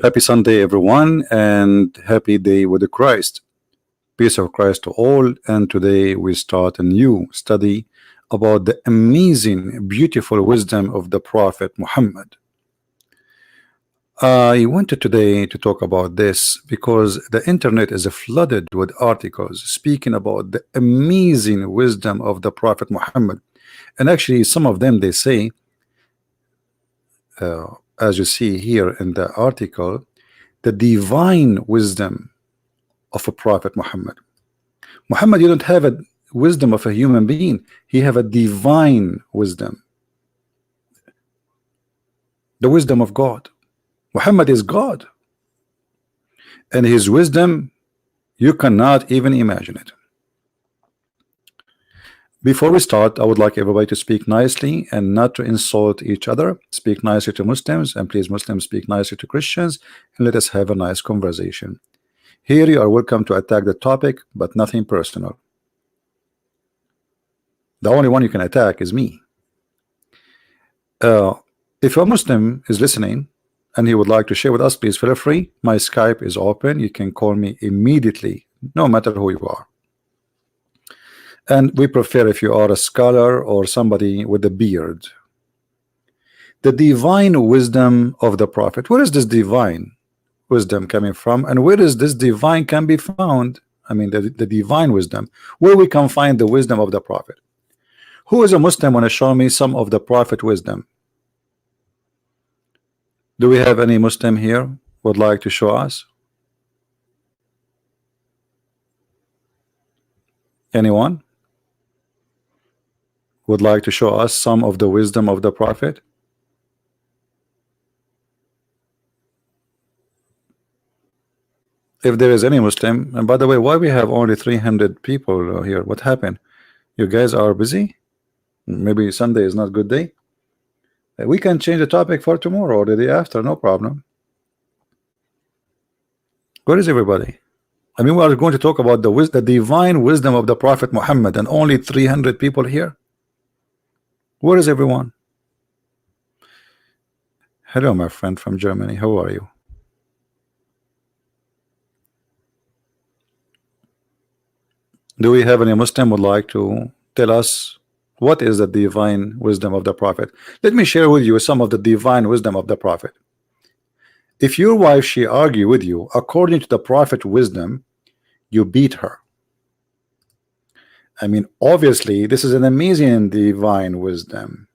Happy Sunday, everyone, and happy day with the Christ. Peace of Christ to all. And today we start a new study about the amazing, beautiful wisdom of the Prophet Muhammad. I wanted today to talk about this because the internet is flooded with articles speaking about the amazing wisdom of the Prophet Muhammad. And actually, some of them, they say, as you see here in the article, the divine wisdom of a Prophet Muhammad. Muhammad, you don't have a wisdom of a human being. He have a divine wisdom, the wisdom of God. Muhammad is God, and his wisdom, you cannot even imagine it. Before we start, I would like everybody to speak nicely and not to insult each other. Speak nicely to Muslims, and please, Muslims, speak nicely to Christians, and let us have a nice conversation. Here you are welcome to attack the topic, but nothing personal. The only one you can attack is me. If a Muslim is listening and he would like to share with us, please feel free. My Skype is open. You can call me immediately, no matter who you are. And we prefer if you are a scholar or somebody with a beard. The divine wisdom of the Prophet. Where is this divine wisdom coming from, and where is this divine can be found? I mean, the divine wisdom, where we can find the wisdom of the Prophet. Who is a Muslim want to show me some of the Prophet wisdom? Do we have any Muslim here would like to show us? Anyone would like to show us some of the wisdom of the Prophet? If there is any Muslim, and by the way, why we have only 300 people here? What happened? You guys are busy? Maybe Sunday is not a good day. We can change the topic for tomorrow or the day after, no problem. Where is everybody? I mean, we are going to talk about the divine wisdom of the Prophet Muhammad, and only 300 people here. Where is everyone? Hello, my friend from Germany. How are you? Do we have any Muslim would like to tell us what is the divine wisdom of the Prophet? Let me share with you some of the divine wisdom of the Prophet. If your wife, she argue with you according to the Prophet wisdom, you beat her. I mean, obviously, this is an amazing divine wisdom.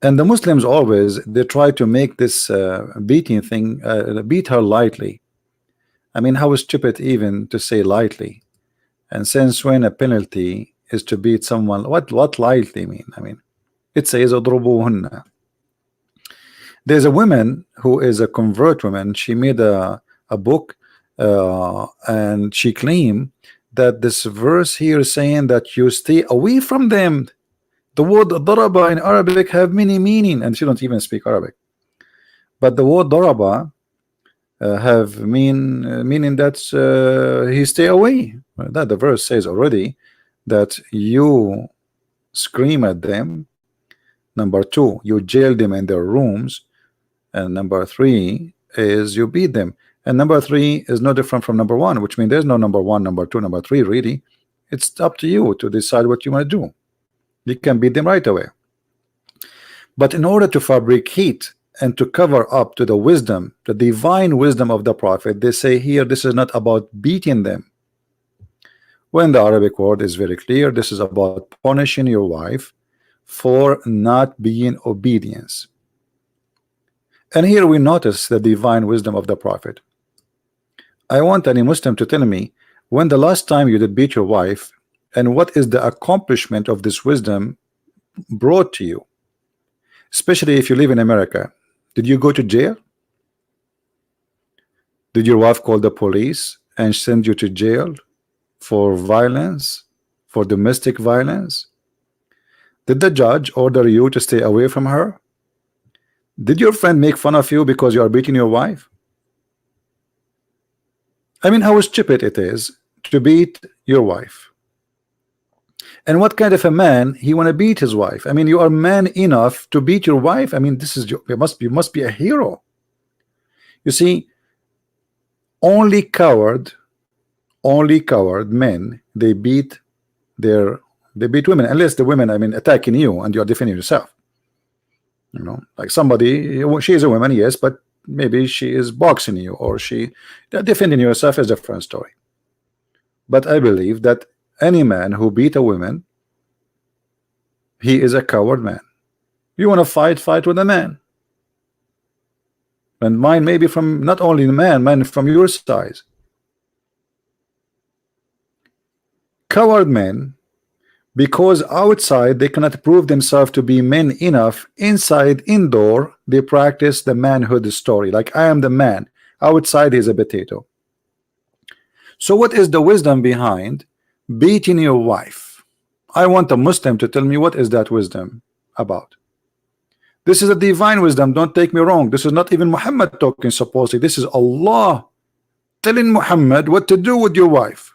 And the Muslims always, they try to make this beating thing, beat her lightly. I mean, how stupid even to say lightly. And since when a penalty is to beat someone, what lightly mean? I mean, it says "Udrubuhunna." There's a woman who is a convert woman. She made a book, and she claimed that this verse here is saying that you stay away from them. The word daraba in Arabic have many meaning, and she don't even speak Arabic. But the word daraba have meaning that he stay away. That the verse says already that you scream at them. Number two, you jail them in their rooms, and number three is you beat them. And number three is no different from number one, which means there's no number one, number two, number three. Really, it's up to you to decide what you want to do. You can beat them right away. But in order to fabricate and to cover up to the wisdom, the divine wisdom of the Prophet, they say here this is not about beating them, when the Arabic word is very clear. This is about punishing your wife for not being obedience. And here we notice the divine wisdom of the Prophet. I want any Muslim to tell me when the last time you did beat your wife, and what is the accomplishment of this wisdom brought to you, especially if you live in America. Did you go to jail? Did your wife call the police and send you to jail for violence, for domestic violence? Did the judge order you to stay away from her? Did your friend make fun of you because you are beating your wife? I mean, how stupid it is to beat your wife. And what kind of a man he want to beat his wife? I mean, you are man enough to beat your wife? I mean, this is you must be a hero. You see, only coward men, they beat women, unless the women, I mean, attacking you and you are defending yourself. You know, like somebody, she is a woman, yes, but maybe she is boxing you, or she defending yourself is a different story. But I believe that any man who beat a woman, he is a coward man. You want to fight with a man. And mine may be from not only the man from your size. Coward men, because outside they cannot prove themselves to be men enough, inside, indoor, they practice the manhood story. Like, I am the man, outside is a potato. So what is the wisdom behind beating your wife? I want a Muslim to tell me what is that wisdom about. This is a divine wisdom, don't take me wrong. This is not even Muhammad talking supposedly. This is Allah telling Muhammad what to do with your wife.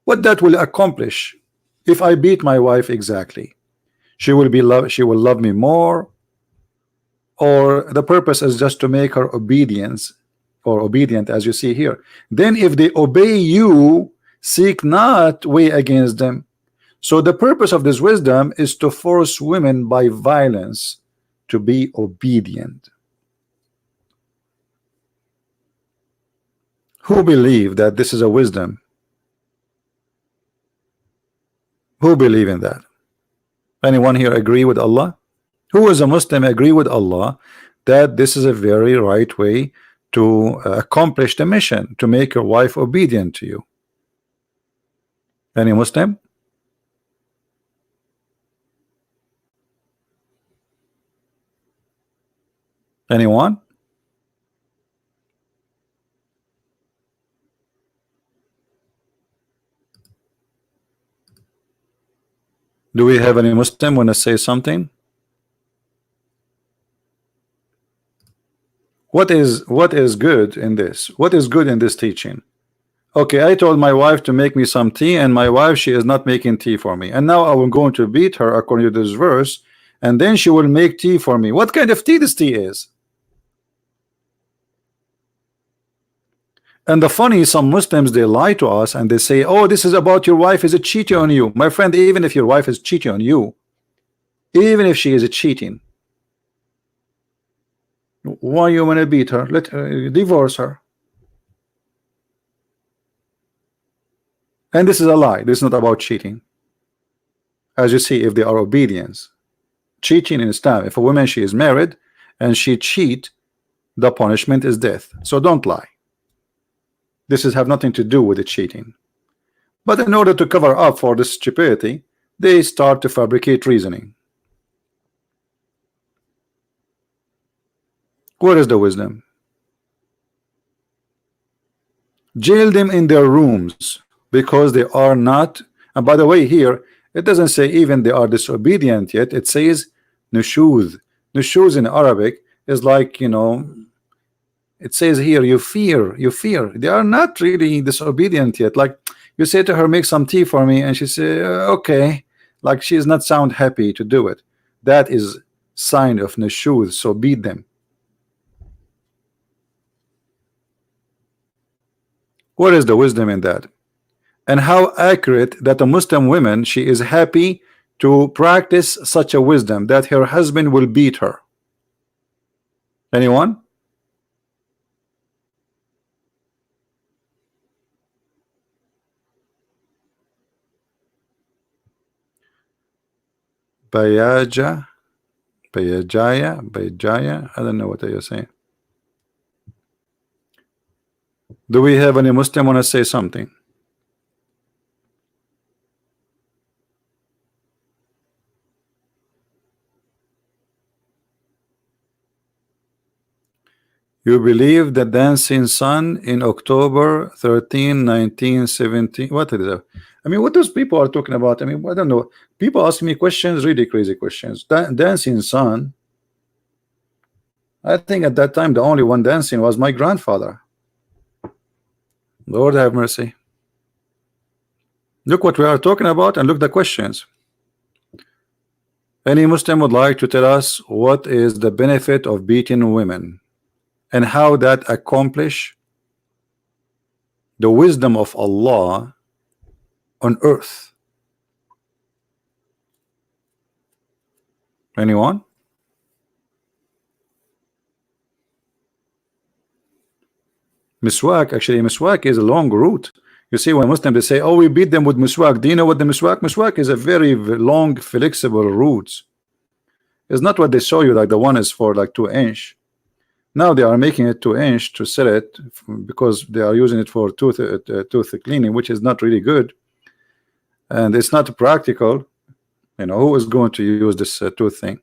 What that will accomplish if I beat my wife exactly. She will love me more, or the purpose is just to make her obedient, as you see here. Then if they obey you, seek not way against them. So the purpose of this wisdom is to force women by violence to be obedient. Who believe that this is a wisdom? Who believe in that? Anyone here agree with Allah? Who is a Muslim agree with Allah that this is a very right way to accomplish the mission, to make your wife obedient to you? Any Muslim? Anyone? Do we have any Muslim want to say something? What is good in this? What is good in this teaching? Okay, I told my wife to make me some tea, and my wife, she is not making tea for me, and now I am going to beat her according to this verse, and then she will make tea for me. What kind of tea this tea is? And the funny, some Muslims, they lie to us and they say, oh, this is about your wife is a cheating on you. My friend, even if your wife is cheating on you, even if she is a cheating, why you want to beat her? Let her divorce her. And this is a lie. This is not about cheating. As you see, if they are obedience, cheating in Islam, if a woman, she is married and she cheat, the punishment is death. So don't lie. This is have nothing to do with the cheating. But in order to cover up for this stupidity, they start to fabricate reasoning. Where is the wisdom? Jail them in their rooms because they are not. And by the way, here it doesn't say even they are disobedient yet. It says nushuz. Nushuz in Arabic is like, you know, it says here you fear. They are not really disobedient yet. Like you say to her, make some tea for me, and she say okay, like she is not sound happy to do it. That is sign of nushuz. So beat them. What is the wisdom in that? And how accurate that a Muslim woman, she is happy to practice such a wisdom that her husband will beat her. Anyone? Bayajaya, I don't know what you're saying. Do we have any Muslim want to say something? You believe the dancing sun in October 13, 1917? What is that? I mean, what those people are talking about? I mean, I don't know. People ask me questions, really crazy questions. Dancing sun. I think at that time the only one dancing was my grandfather. Lord have mercy. Look what we are talking about and look the questions. Any Muslim would like to tell us what is the benefit of beating women and how that accomplish the wisdom of Allah on earth? Anyone? Miswak, actually miswak is a long route. You see, when Muslims they say, oh, we beat them with miswak. Do you know what the miswak? Miswak is a very long, flexible route. It's not what they show you, like the one is for like 2 inch. Now they are making it 2 inch to sell it because they are using it for tooth cleaning, which is not really good. And it's not practical. You know, who is going to use this tooth thing?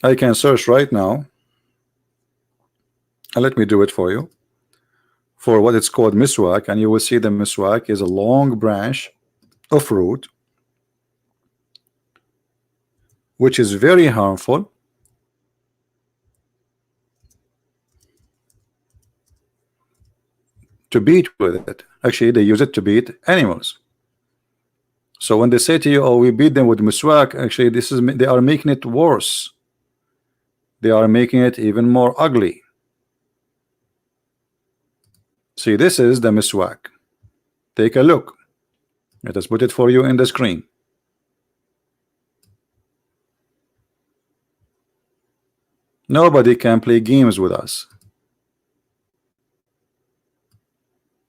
I can search right now. And let me do it for you. For what it's called miswak, and you will see the miswak is a long branch of root, which is very harmful. To beat with it. Actually, they use it to beat animals. So when they say to you, oh, we beat them with miswak, actually this is, they are making it worse. They are making it even more ugly. See, this is the miswak. Take a look. Let us put it for you in the screen. Nobody can play games with us.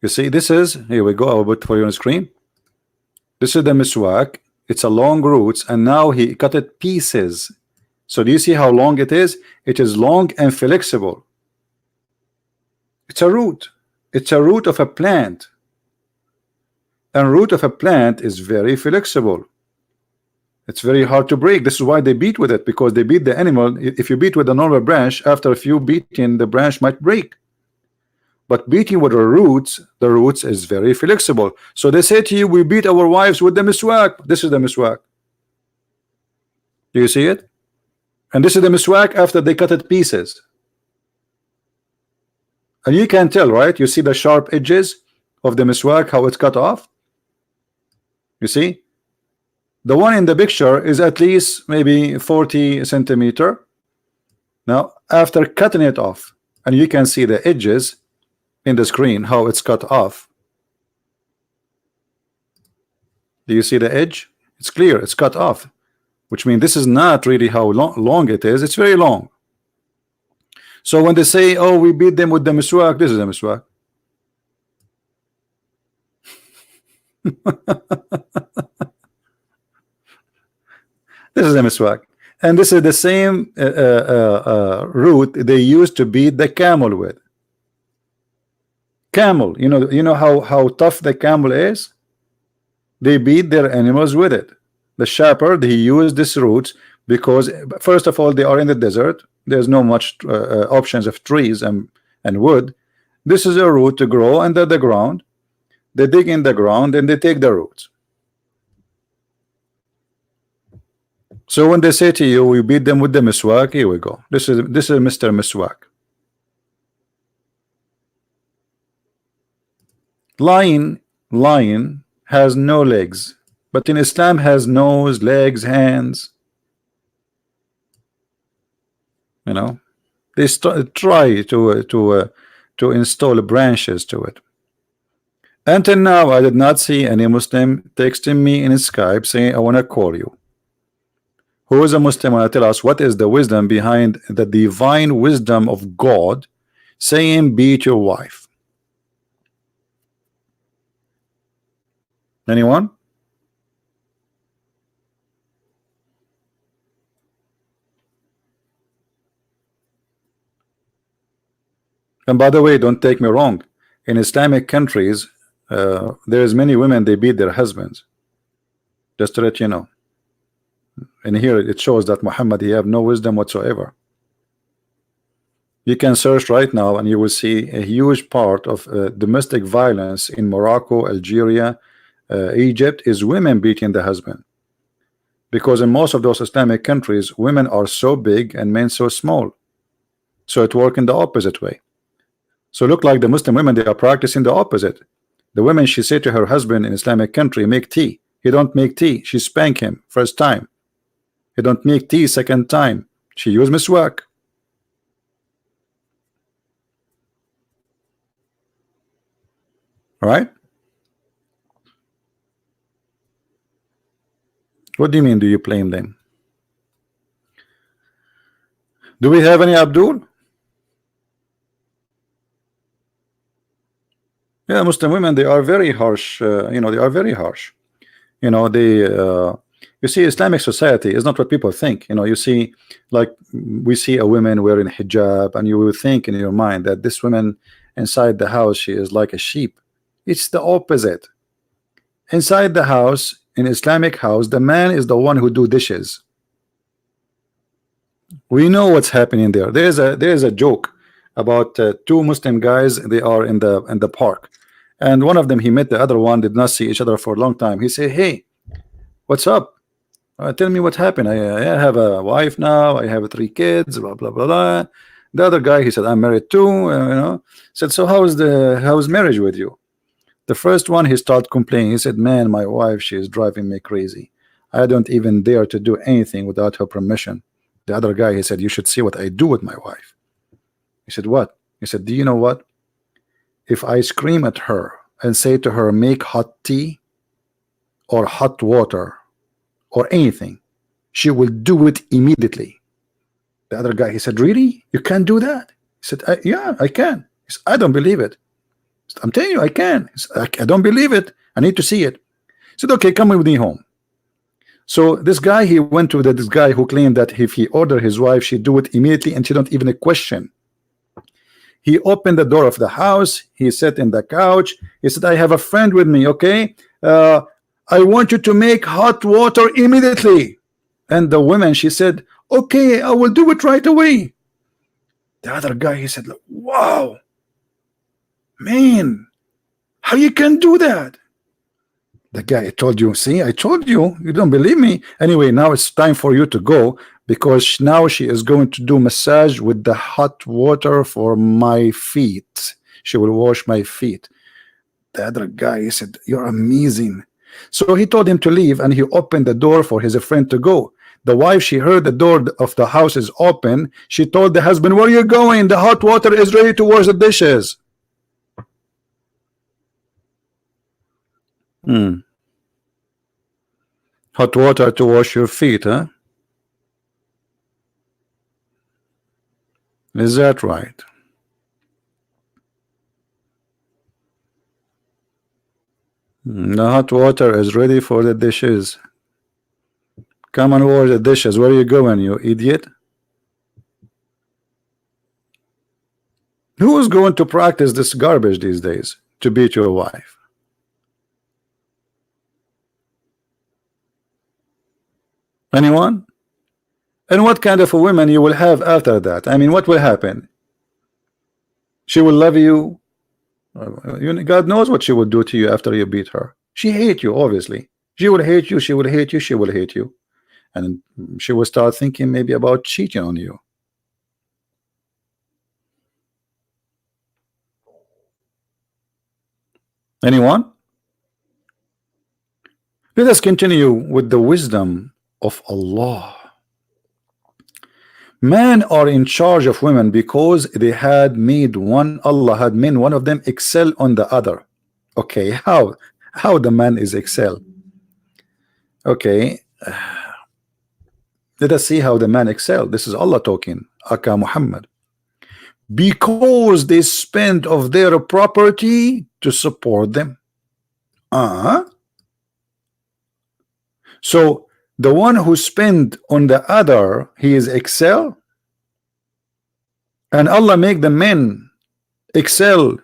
You see, this is, here we go, I'll put it for you on the screen. This is the miswak. It's a long roots, and now he cut it pieces. So do you see how long it is? It is long and flexible. It's a root. It's a root of a plant. And root of a plant is very flexible. It's very hard to break. This is why they beat with it, because they beat the animal. If you beat with a normal branch, after a few beating, the branch might break. But beating with the roots is very flexible. So they say to you, we beat our wives with the miswak. This is the miswak. Do you see it? And this is the miswak after they cut it pieces. And you can tell, right? You see the sharp edges of the miswak, how it's cut off. You see? The one in the picture is at least maybe 40 centimeter. Now, after cutting it off, and you can see the edges in the screen, how it's cut off. Do you see the edge? It's clear, it's cut off, which means this is not really how long it is. It's very long. So when they say, oh, we beat them with the miswak, this is the miswak. This is the miswak. And this is the same root they used to beat the camel with. Camel, you know how tough the camel is? They beat their animals with it. The shepherd, he used this root because, first of all, they are in the desert. There's no much options of trees and wood. This is a root to grow under the ground. They dig in the ground and they take the roots. So when they say to you, we beat them with the miswak, here we go. This is Mr. Miswak. Lion has no legs, but in Islam has nose, legs, hands. You know, they try to install branches to it. Until now, I did not see any Muslim texting me in Skype saying, I want to call you. Who is a Muslim want to tell us what is the wisdom behind the divine wisdom of God saying beat your wife? Anyone? And by the way, don't take me wrong. In Islamic countries, there's many women they beat their husbands. Just to let you know. And here it shows that Muhammad, he have no wisdom whatsoever. You can search right now and you will see a huge part of domestic violence in Morocco, Algeria, Egypt is women beating the husband. Because in most of those Islamic countries, women are so big and men so small. So it works in the opposite way. So look like the Muslim women, they are practicing the opposite. The women, she said to her husband in Islamic country, make tea. He don't make tea. She spank him first time. He don't make tea second time. She use miswak. All right. What do you mean? Do you blame them? Do we have any Abdul? Yeah, Muslim women, they are very harsh. You know, they are very harsh. You know, they you see, Islamic society is not what people think. You know, you see, like we see a woman wearing hijab, and you will think in your mind that this woman inside the house, she is like a sheep. It's the opposite. Inside the house, in Islamic house, the man is the one who do dishes. We know what's happening there. There is a joke about two Muslim guys. They are in the park, and one of them, he met the other one, did not see each other for a long time. He said, hey, what's up? Tell me what happened. I have a wife now, I have 3 kids, blah blah blah blah. The other guy, he said, I'm married too. You know, said, so how's marriage with you? The first one, he started complaining. He said, man, my wife, she is driving me crazy. I don't even dare to do anything without her permission. The other guy, he said, you should see what I do with my wife. He said, what? He said, do you know what? If I scream at her and say to her, make hot tea or hot water or anything, she will do it immediately. The other guy, he said, really? You can't do that? He said, yeah, I can. He said, I don't believe it. Said, I'm telling you, I can. He said, I don't believe it. I need to see it. He said, okay, come with me home. So this guy, he went to this guy who claimed that if he ordered his wife, she'd do it immediately and she don't even question. He opened the door of the house. He sat in the couch. He said, I have a friend with me, okay? I want you to make hot water immediately. And the woman, she said, okay, I will do it right away. The other guy, he said, wow, man, how you can do that? The guy, I told you, see, I told you, you don't believe me. Anyway, now it's time for you to go, because now she is going to do massage with the hot water for my feet. She will wash my feet. The other guy, he said, you're amazing. So he told him to leave, and he opened the door for his friend to go. The wife, she heard the door of the house is open. She told the husband, where are you going? The hot water is ready to wash the dishes. Hot water to wash your feet, huh? Is that right? The hot water is ready for the dishes. Come and wash the dishes. Where are you going, you idiot? Who is going to practice this garbage these days to beat your wife? Anyone? And what kind of a woman you will have after that? I mean, what will happen? She will love you. God knows what she will do to you after you beat her. She hate you, obviously. She will hate you. She will hate you. She will hate you. And she will start thinking maybe about cheating on you. Anyone? Let us continue with the wisdom of Allah. Men are in charge of women because they had made one, Allah had made one of them excel on the other. Okay, how the man is excel? Okay, let us see how the man excel. This is Allah talking, Aka Muhammad. Because they spend of their property to support them. So the one who spend on the other, he is excel, and Allah make the men excel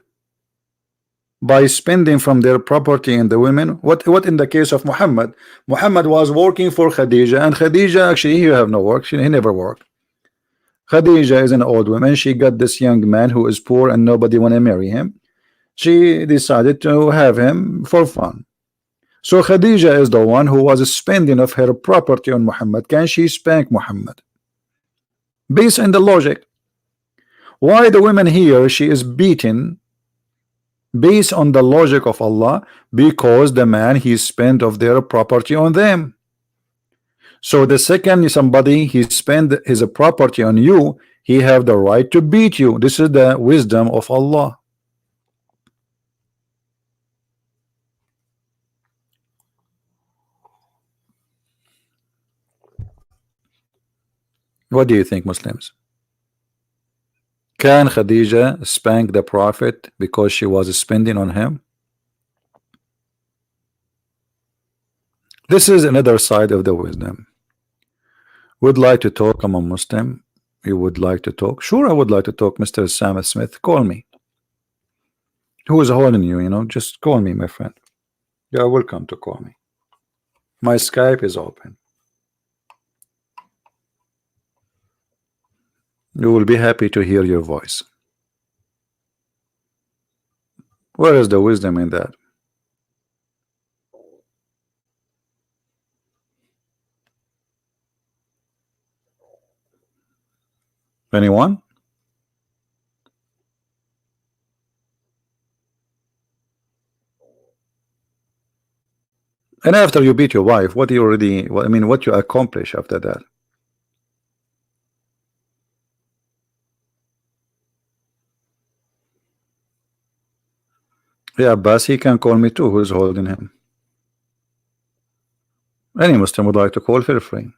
by spending from their property and the women. What in the case of Muhammad? Muhammad was working for Khadija, and Khadija, actually, he have no work. He never worked. Khadija is an old woman. She got this young man who is poor and nobody want to marry him. She decided to have him for fun. So Khadija is the one who was spending of her property on Muhammad. Can she spank Muhammad? Based on the logic, Why the women here, she is beaten based on the logic of Allah? Because the man, he spent of their property on them. So the second somebody he spend his property on you, he have the right to beat you. This is the wisdom of Allah. What do you think, Muslims? Can Khadija spank the Prophet because she was spending on him? This is another side of the wisdom. Would like to talk? I'm a Muslim. You would like to talk? Sure, I would like to talk, Mr. Sam Smith. Call me. Who is holding you? You know, just call me, my friend. You are welcome to call me. My Skype is open. You will be happy to hear your voice. Where is the wisdom in that? Anyone? And after you beat your wife, what do you already, I mean, what you accomplish after that? Yeah, Abbas, he can call me too. Who's holding him? Any Muslim would like to call, feel free.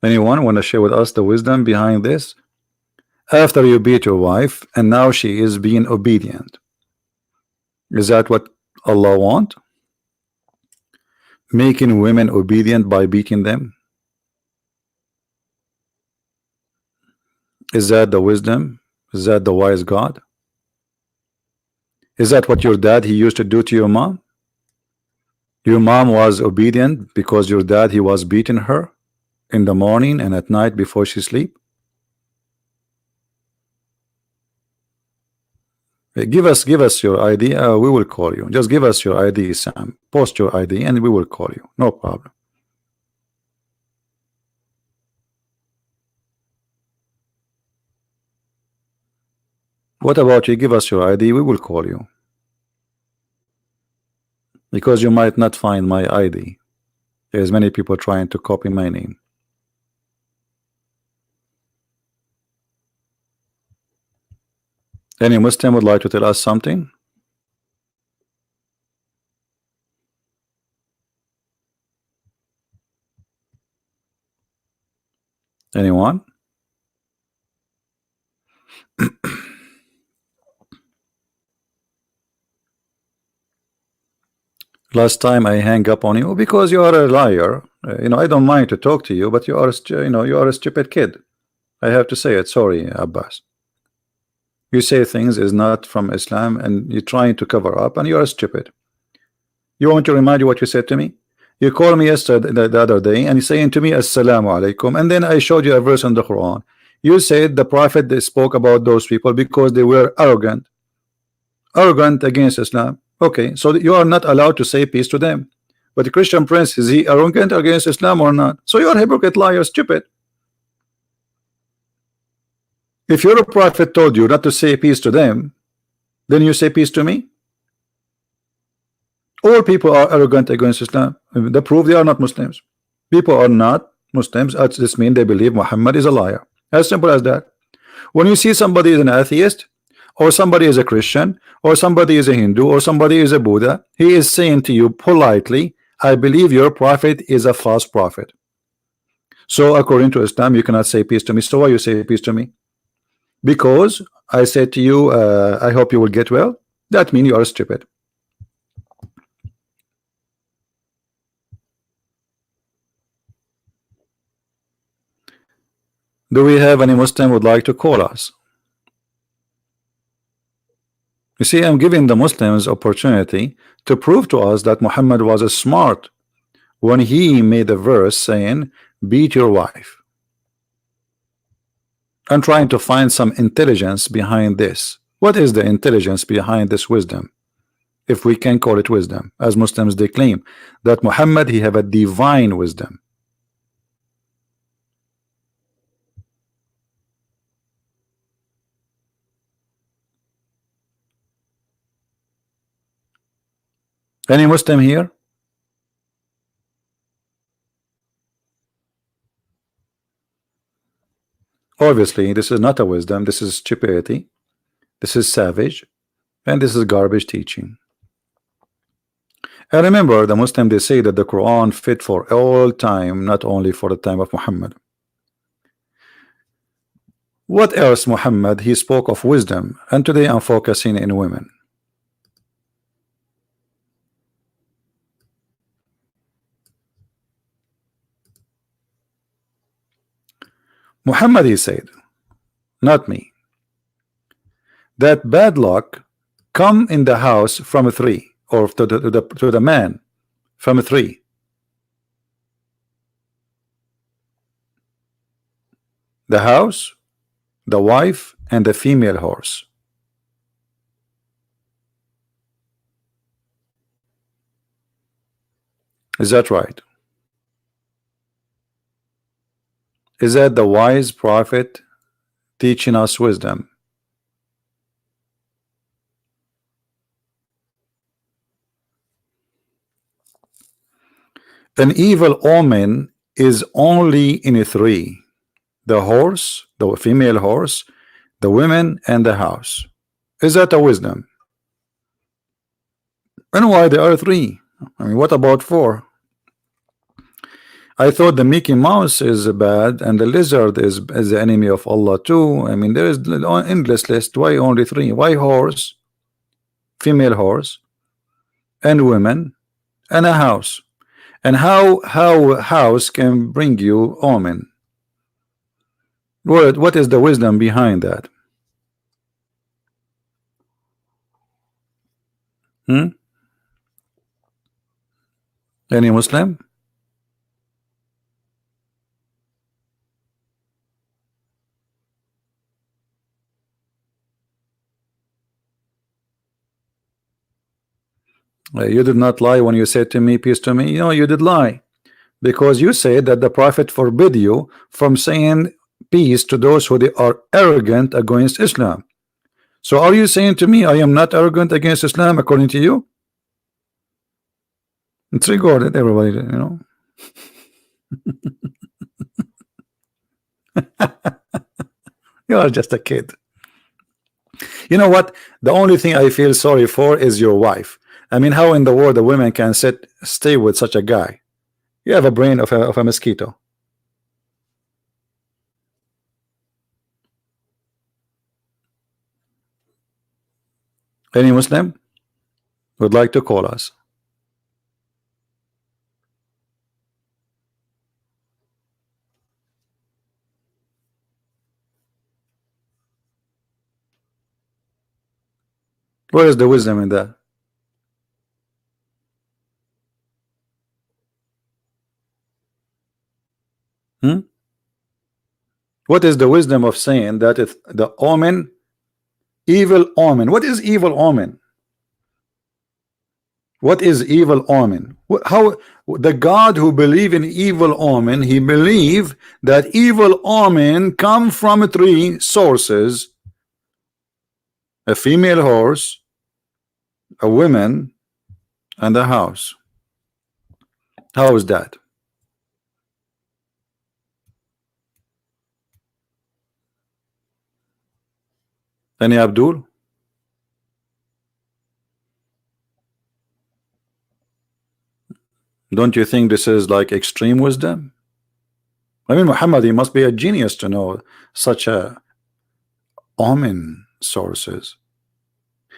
Anyone want to share with us the wisdom behind this? After you beat your wife and now she is being obedient, is that what Allah want? Making women obedient by beating them? Is that the wisdom? Is that the wise God? Is that what your dad he used to do to your mom? Your mom was obedient because your dad he was beating her in the morning and at night before she sleep? Give us your ID. We will call you. Just give us your ID, Sam. Post your ID and we will call you. No problem. What about you? Give us your ID. We will call you. Because you might not find my ID. There's many people trying to copy my name. Any Muslim would like to tell us something? Anyone? Last time I hang up on you because you are a liar. You know, I don't mind to talk to you, but you are you are a stupid kid. I have to say it. Sorry, Abbas. You say things is not from Islam and you're trying to cover up and you are stupid. You want to remind you what you said to me? You called me yesterday, the other day, and you're saying to me, Assalamu alaikum, and then I showed you a verse in the Quran. You said the Prophet they spoke about those people because they were arrogant against Islam. Okay, so you are not allowed to say peace to them. But the Christian Prince, is he arrogant against Islam or not? So you are a hypocrite, liar, stupid. If your prophet told you not to say peace to them, then you say peace to me? All people are arrogant against Islam. The proof they are not Muslims. People are not Muslims. This means they believe Muhammad is a liar. As simple as that. When you see somebody is an atheist, or somebody is a Christian, or somebody is a Hindu, or somebody is a Buddha, he is saying to you politely, I believe your prophet is a false prophet. So according to Islam, you cannot say peace to me. So why you say peace to me? Because I said to you, I hope you will get well. That means you are stupid. Do we have any Muslim would like to call us? You see, I'm giving the Muslims opportunity to prove to us that Muhammad was a smart when he made a verse saying, beat your wife. I'm trying to find some intelligence behind this. What is the intelligence behind this wisdom? if we can call it wisdom, as Muslims they claim that Muhammad he have a divine wisdom. Any Muslim here? Obviously, this is not a wisdom. This is stupidity. This is savage, and this is garbage teaching. And remember, the Muslim they say that the Quran fit for all time, not only for the time of Muhammad. What else Muhammad? He spoke of wisdom, and today I'm focusing in women. Muhammad he said, not me, that bad luck come in the house from three, or to the man from three. The house, the wife, and the female horse. Is that right? Is that the wise prophet teaching us wisdom? An evil omen is only in three: the horse, the female horse, the women, and the house. Is that a wisdom? And why there are three? I mean, what about four? I thought the Mickey Mouse is bad and the lizard is the enemy of Allah too. I mean, there is an endless list. Why only three? Why horse, female horse, and women, and a house? And how a house can bring you omen? What is the wisdom behind that? Any Muslim? You did not lie when you said to me, peace to me. You know, you did lie, because you said that the prophet forbid you from saying peace to those who they are arrogant against Islam. So are you saying to me I am not arrogant against Islam according to you? It's recorded, everybody, you know. You are just a kid. You know what? The only thing I feel sorry for is your wife. I mean, how in the world a woman can stay with such a guy? You have a brain of a mosquito. Any Muslim would like to call us? Where is the wisdom in that? What is the wisdom of saying that it's the omen, evil omen? What is evil omen? What is evil omen? How the God who believe in evil omen, he believe that evil omen come from three sources: a female horse, a woman, and a house. How is that? Any Abdul? Don't you think this is like extreme wisdom? I mean, Muhammad, he must be a genius to know such a omen sources.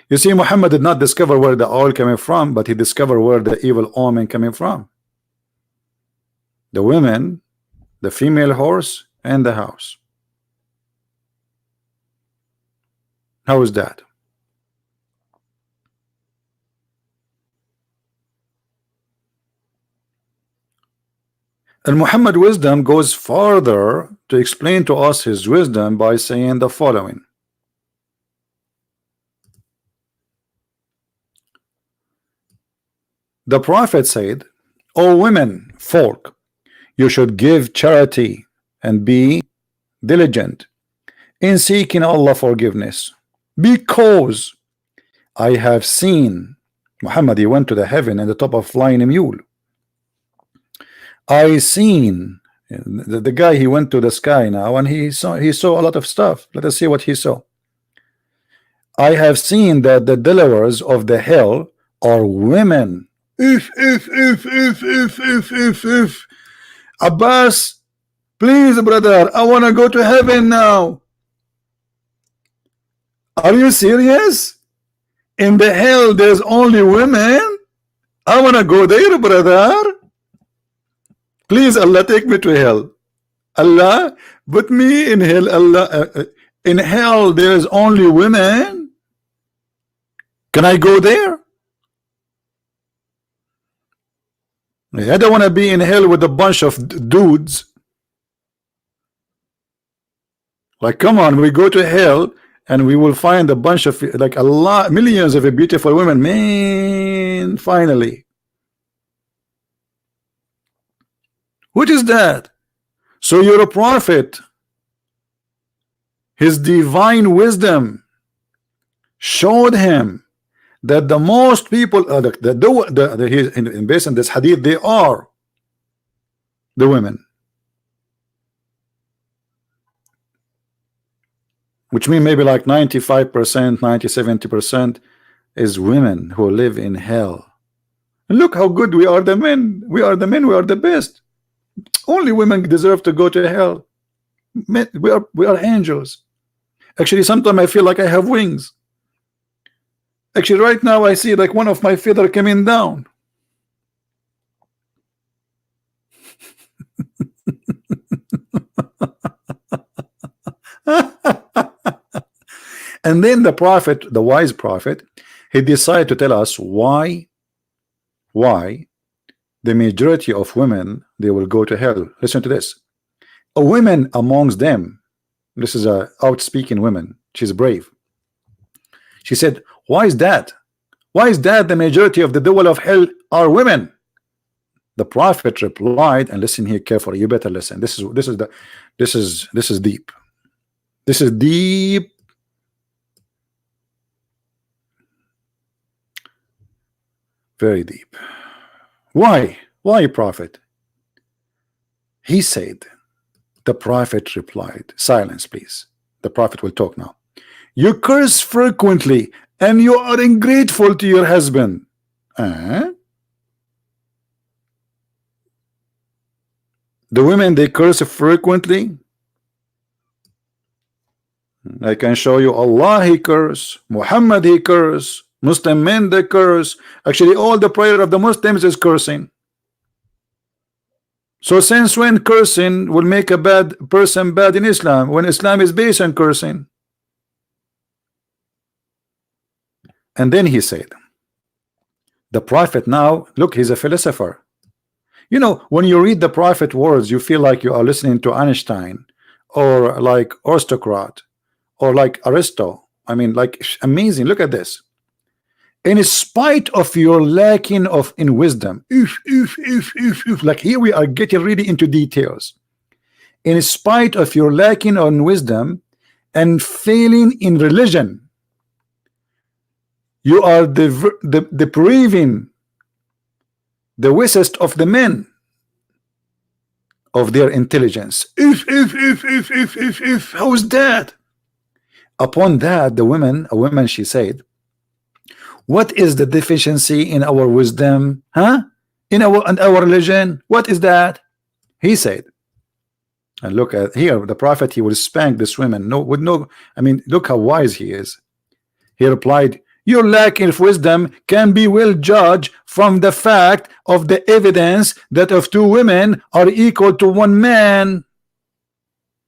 You see, Muhammad did not discover where the oil coming from, but he discovered where the evil omen coming from: the women, the female horse, and the house. How is that? And Muhammad wisdom goes further to explain to us his wisdom by saying the following: The Prophet said, O women, folk, you should give charity and be diligent in seeking Allah forgiveness, because I have seen Muhammad, he went to the heaven in the top of flying a mule. I seen the guy, he went to the sky now and he saw a lot of stuff. Let us see what he saw. I have seen that the dwellers of the hell are women. If Abbas, please brother, I want to go to heaven now. Are you serious? In the hell there's only women? I want to go there, brother. Please Allah, take me to hell. Allah, put me in hell. Allah, in hell there's only women. Can I go there? I don't want to be in hell with a bunch of dudes. Like, come on, we go to hell and we will find a bunch of, like, millions of beautiful women. Man, finally. What is that? So you're a prophet. His divine wisdom showed him that the most people, based on this hadith, they are the women, which means maybe like 95%, 90-70% is women who live in hell. And look how good we are, the men. We are the men. We are the best. Only women deserve to go to hell. Men, we are angels. Actually, sometimes I feel like I have wings. Actually, right now I see like one of my feather coming down. And then the prophet, the wise prophet, he decided to tell us why the majority of women, they will go to hell. Listen to this. A woman amongst them, this is a outspeaking woman, she's brave. She said, why is that? Why is that the majority of the dwell of hell are women? The prophet replied, and listen here carefully, you better listen. This is deep. This is deep. Very deep. Why? Why, prophet? He said, the prophet replied, silence please, the prophet will talk now. You curse frequently and you are ungrateful to your husband. The women, they curse frequently. I can show you Allah, he curse, Muhammad, he curse, Muslim men, they curse. Actually, all the prayer of the Muslims is cursing. So since when cursing will make a bad person bad in Islam, when Islam is based on cursing? And then he said, the prophet now, look, he's a philosopher. You know, when you read the prophet words, you feel like you are listening to Einstein or like aristocrat or like Aristo. I mean, like, amazing. Look at this. In spite of your lacking in wisdom, like here we are getting really into details. In spite of your lacking on wisdom and failing in religion, you are depriving the wisest of the men of their intelligence. How's that? Upon that, a woman, she said, what is the deficiency in our wisdom? In our religion? What is that? He said, and look at here, the prophet, he will spank this woman. I mean, look how wise he is. He replied, your lack of wisdom can be well judged from the fact of the evidence that of two women are equal to one man.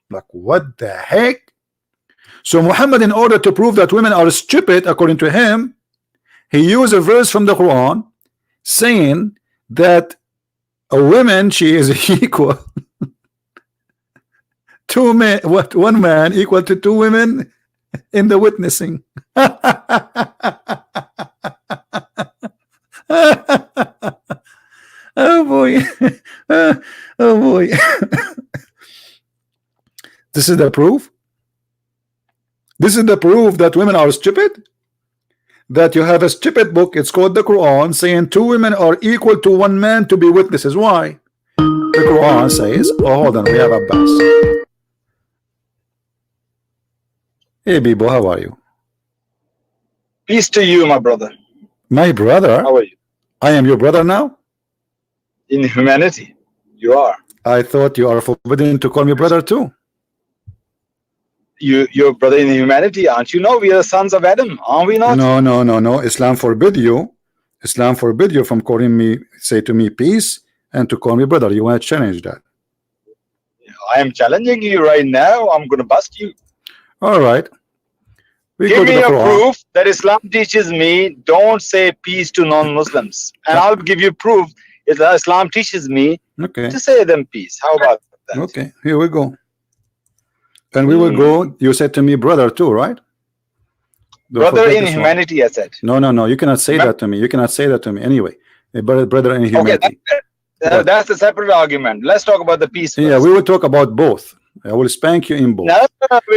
Like, what the heck? So Muhammad, in order to prove that women are stupid, according to him, he used a verse from the Quran saying that a woman, she is equal two men, one man equal to two women in the witnessing. Oh boy. Oh boy. This is the proof. This is the proof that women are stupid. That you have a stupid book, it's called the Quran, saying 2 women are equal to 1 man to be witnesses. Why? The Quran says, oh, hold on, we have Abbas. Hey, Bibo, how are you? Peace to you, my brother. My brother? How are you? I am your brother now? In humanity, you are. I thought you are forbidden to call me brother too. You're brother in humanity, aren't you? No, we are the sons of Adam, aren't we not? No, no, no, no. Islam forbid you. Islam forbid you from calling me, say to me, peace, and to call me brother. You want to challenge that? I am challenging you right now. I'm going to bust you. All right. Give me a proof that Islam teaches me don't say peace to non-Muslims, and I'll give you proof that Islam teaches me to say them peace. How about that? Okay, here we go. And we will go. You said to me brother too, right? Brother in humanity, I said. No, no, no. You cannot say that to me. You cannot say that to me anyway. Brother in humanity. Okay, that's a separate argument. Let's talk about the peace first. Yeah, we will talk about both. I will spank you in both. No,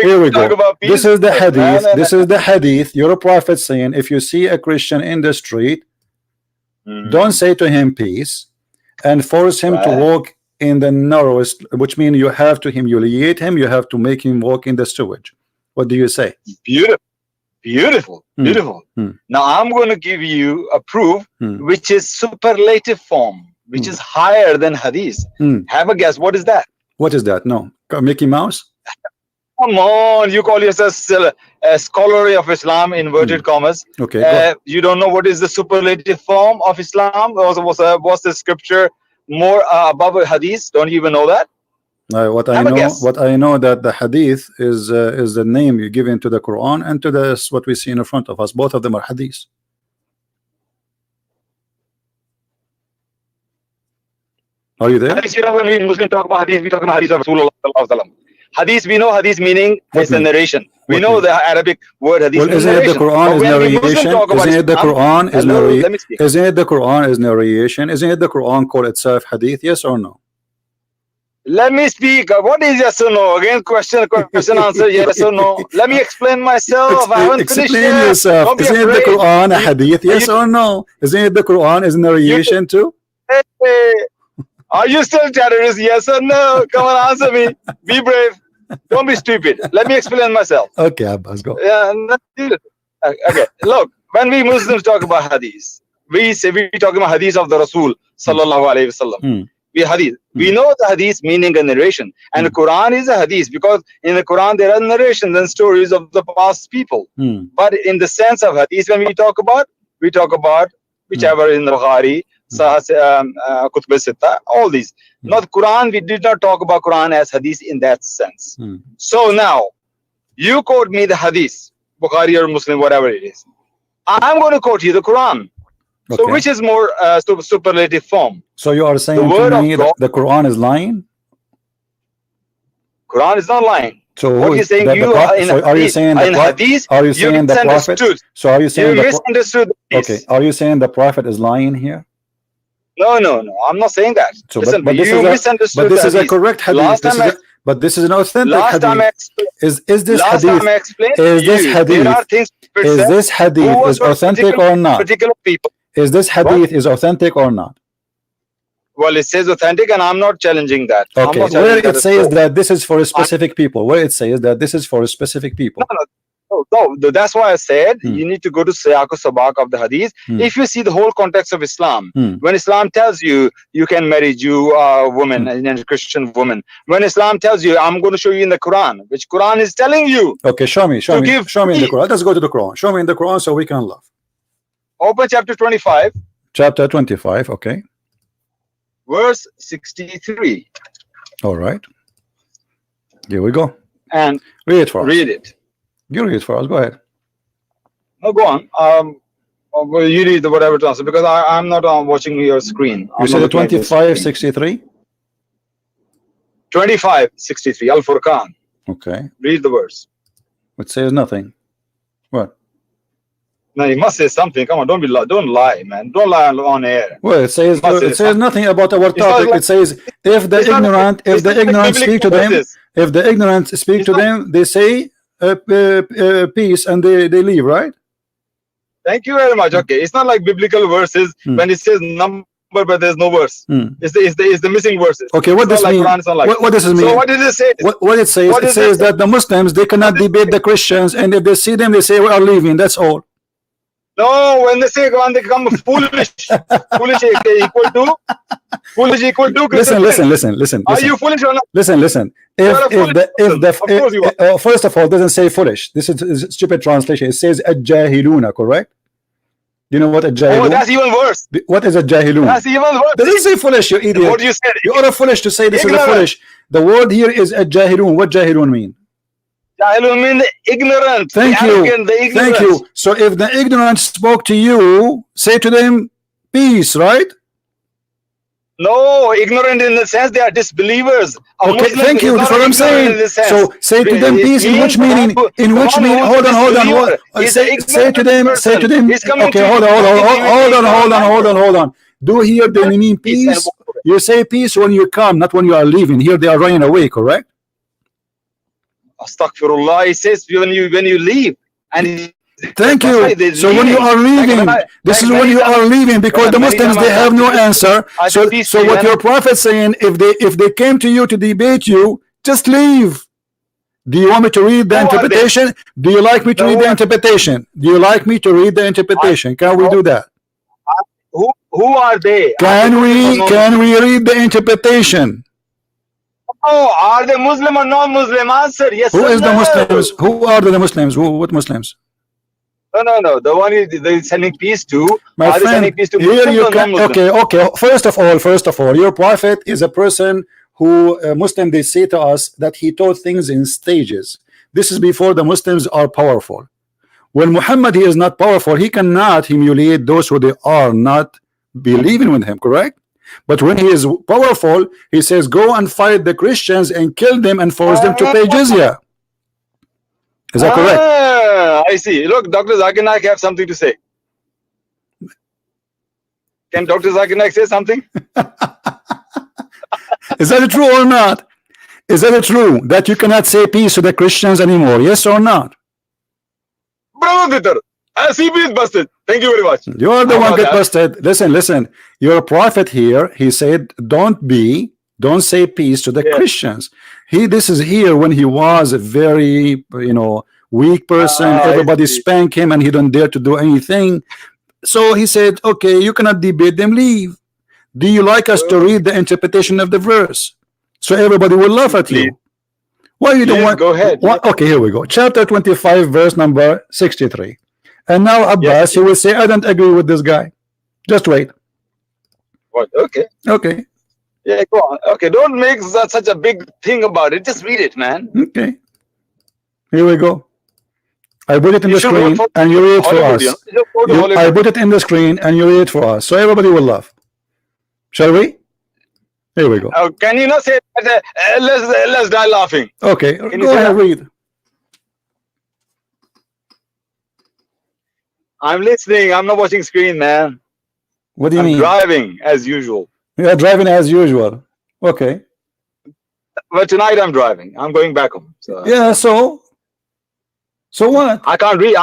here we go. This is the hadith. This is the hadith. Your prophet saying, if you see a Christian in the street, don't say to him peace, and force him to walk in the narrowest, which means you have to humiliate him. You have to make him walk in the sewage. What do you say? Beautiful. Beautiful, beautiful. Now I'm going to give you a proof which is superlative form, which is higher than hadith. Have a guess. What is that? What is that? No, Mickey Mouse. Come on, you call yourself a scholar of Islam, inverted commas. Okay. You don't know what is the superlative form of Islam? Was the scripture more above a hadith? Don't you even know that? What I know that the hadith is the name you give into the Quran and to the what we see in front of us. Both of them are hadith. Are you there? When we Muslims talk about hadith, we talk about hadith of Rasulullah. Hadith, we know hadith meaning is a narration. We know the Arabic word hadith. Well, isn't it the Quran is narration? Isn't it the Quran is narration? Isn't it the Quran is narration? Isn't it the Quran called itself hadith? Yes or no? Let me speak. What is yes or no? Again, question, answer, yes or no. Let me explain myself. I haven't finished yet. Explain yourself. Isn't it the Quran a hadith? Yes or no? Isn't it the Quran is narration too? Hey, are you still terrorist? Yes or no? Come on, answer me. Be brave. Don't be stupid. Let me explain myself. Okay, Abbas, go. Yeah, okay. Look, when we Muslims talk about hadith, we talk about hadith of the Rasul sallallahu alaihi wasallam. We know the hadith meaning and narration, and the Quran is a hadith because in the Quran there are narrations and stories of the past people. But in the sense of hadith, when we talk about whichever in the Bukhari, Kutub al-Sitta, all these. Not Quran. We did not talk about Quran as hadith in that sense. So now, you quote me the hadith, Bukhari or Muslim, whatever it is. I'm going to quote you the Quran. So which is more superlative form? So you are saying to me that the Quran is lying? Quran is not lying. So what you're saying, are you saying the hadith? Are you saying the prophet? So are you saying you misunderstood? Okay. Are you saying the prophet is lying here? No. I'm not saying that. So, listen, but you misunderstood. But this is a correct hadith. But this is an authentic hadith. Is this hadith? Is this hadith? Is this hadith is authentic or not? Particular people. Is this hadith is authentic or not? Well, it says authentic, and I'm not challenging that. Okay, where it says that this is for specific people, where it says that this is for specific people. No, that's why I said you need to go to Siyaq Sabaq of the hadith. If you see the whole context of Islam, when Islam tells you you can marry Jew woman and Christian woman, when Islam tells you, I'm going to show you in the Quran, which Quran is telling you. Okay, show me in the Quran. Let's go to the Quran. Show me in the Quran so we can love. Open chapter 25. Chapter 25, okay. Verse 63. All right. Here we go. And read it for us. Read it. You read it for us. Go ahead. No, go on. Well, you read the whatever to answer because I'm not watching your screen. You said 25:63. 25:63. Al Furqan. Okay. Read the verse. It says nothing. What? No, you must say something. Come on, don't lie, man. Don't lie on air. Well, it says nothing about our topic. Like, it says if the ignorant speak to them, if the ignorant speak to them, they say peace and they leave, right? Thank you very much. Okay, it's not like biblical verses when it says number but there's no verse. It's the missing verses. Okay, what does mean? What does it mean? So what does it say? What it says? It says that the Muslims, they cannot debate the Christians, and if they see them, they say we are leaving. That's all. No, when they come foolish, foolish equal to listen. Are you foolish or not? Listen. First of all, it doesn't say foolish. This is a stupid translation. It says الجاهلون, correct? Do you know what a jahilun? Oh, that's even worse. What is a jahilun? That's even worse. Doesn't say foolish, you idiot. What you said? You are foolish to say this is a foolish. The word here is a jahilun. What jahilun mean? Jahilun mean the ignorant. Thank you. So if the ignorant spoke to you, say to them peace, right? No, ignorant in the sense they are disbelievers. Okay, thank you. That's what I'm saying. So say to them peace. In which meaning? In which meaning? Hold on. Say to them. Okay, hold on. Do here they mean peace? You say peace when you come, not when you are leaving. Here they are running away, correct? Astaghfirullah. It says when you leave. And thank you. So when you are leaving, this is when you are leaving, because the Muslims, they have no answer. So what your prophet saying, if they came to you to debate you, just leave. Do you want me to read the interpretation? Do you like me to read the interpretation? Can we do that? Who are they? Can we read the interpretation? Oh, are they Muslim or non-Muslim? Answer yes. Who is the Muslims? Who are the Muslims? What Muslims? No. The one they're sending peace to. My friend, here you can. Okay. First of all, your prophet is a person who Muslim, they say to us that he taught things in stages. This is before the Muslims are powerful. When Muhammad, he is not powerful, he cannot humiliate those who they are not believing with him, correct? But when he is powerful, he says go and fight the Christians and kill them and force them to pay jizya. Is that correct? I see. Look, Dr. Zakir Naik have something to say. Can Dr. Zakir Naik say something? Is that true or not? Is that true that you cannot say peace to the Christians anymore? Yes or not? Brother, CP is busted. Thank you very much. You are the one get busted. Listen. Your prophet here, he said, don't say peace to the Christians. This is here when he was a very, weak person. Everybody spanked him and he don't dare to do anything. So he said, okay, you cannot debate them, leave. Do you like us to read the interpretation of the verse? So everybody will laugh at you. Why you don't want? Go ahead. Okay, here we go. Chapter 25, verse number 63. And now Abbas, he will say, I don't agree with this guy. Just wait. What? Okay. Yeah, go on. Okay, don't make such a big thing about it. Just read it, man. Okay. Here we go. I put it in the screen and you read it for us. I put it in the screen and you read it for us. So everybody will laugh. Shall we? Here we go. Can you not say let's die laughing? Okay, go ahead, read. I'm listening. I'm not watching screen, man. What do you mean? I'm driving as usual. You are driving as usual. Okay. But tonight I'm driving. I'm going back home. So. Yeah. So what? I can't read.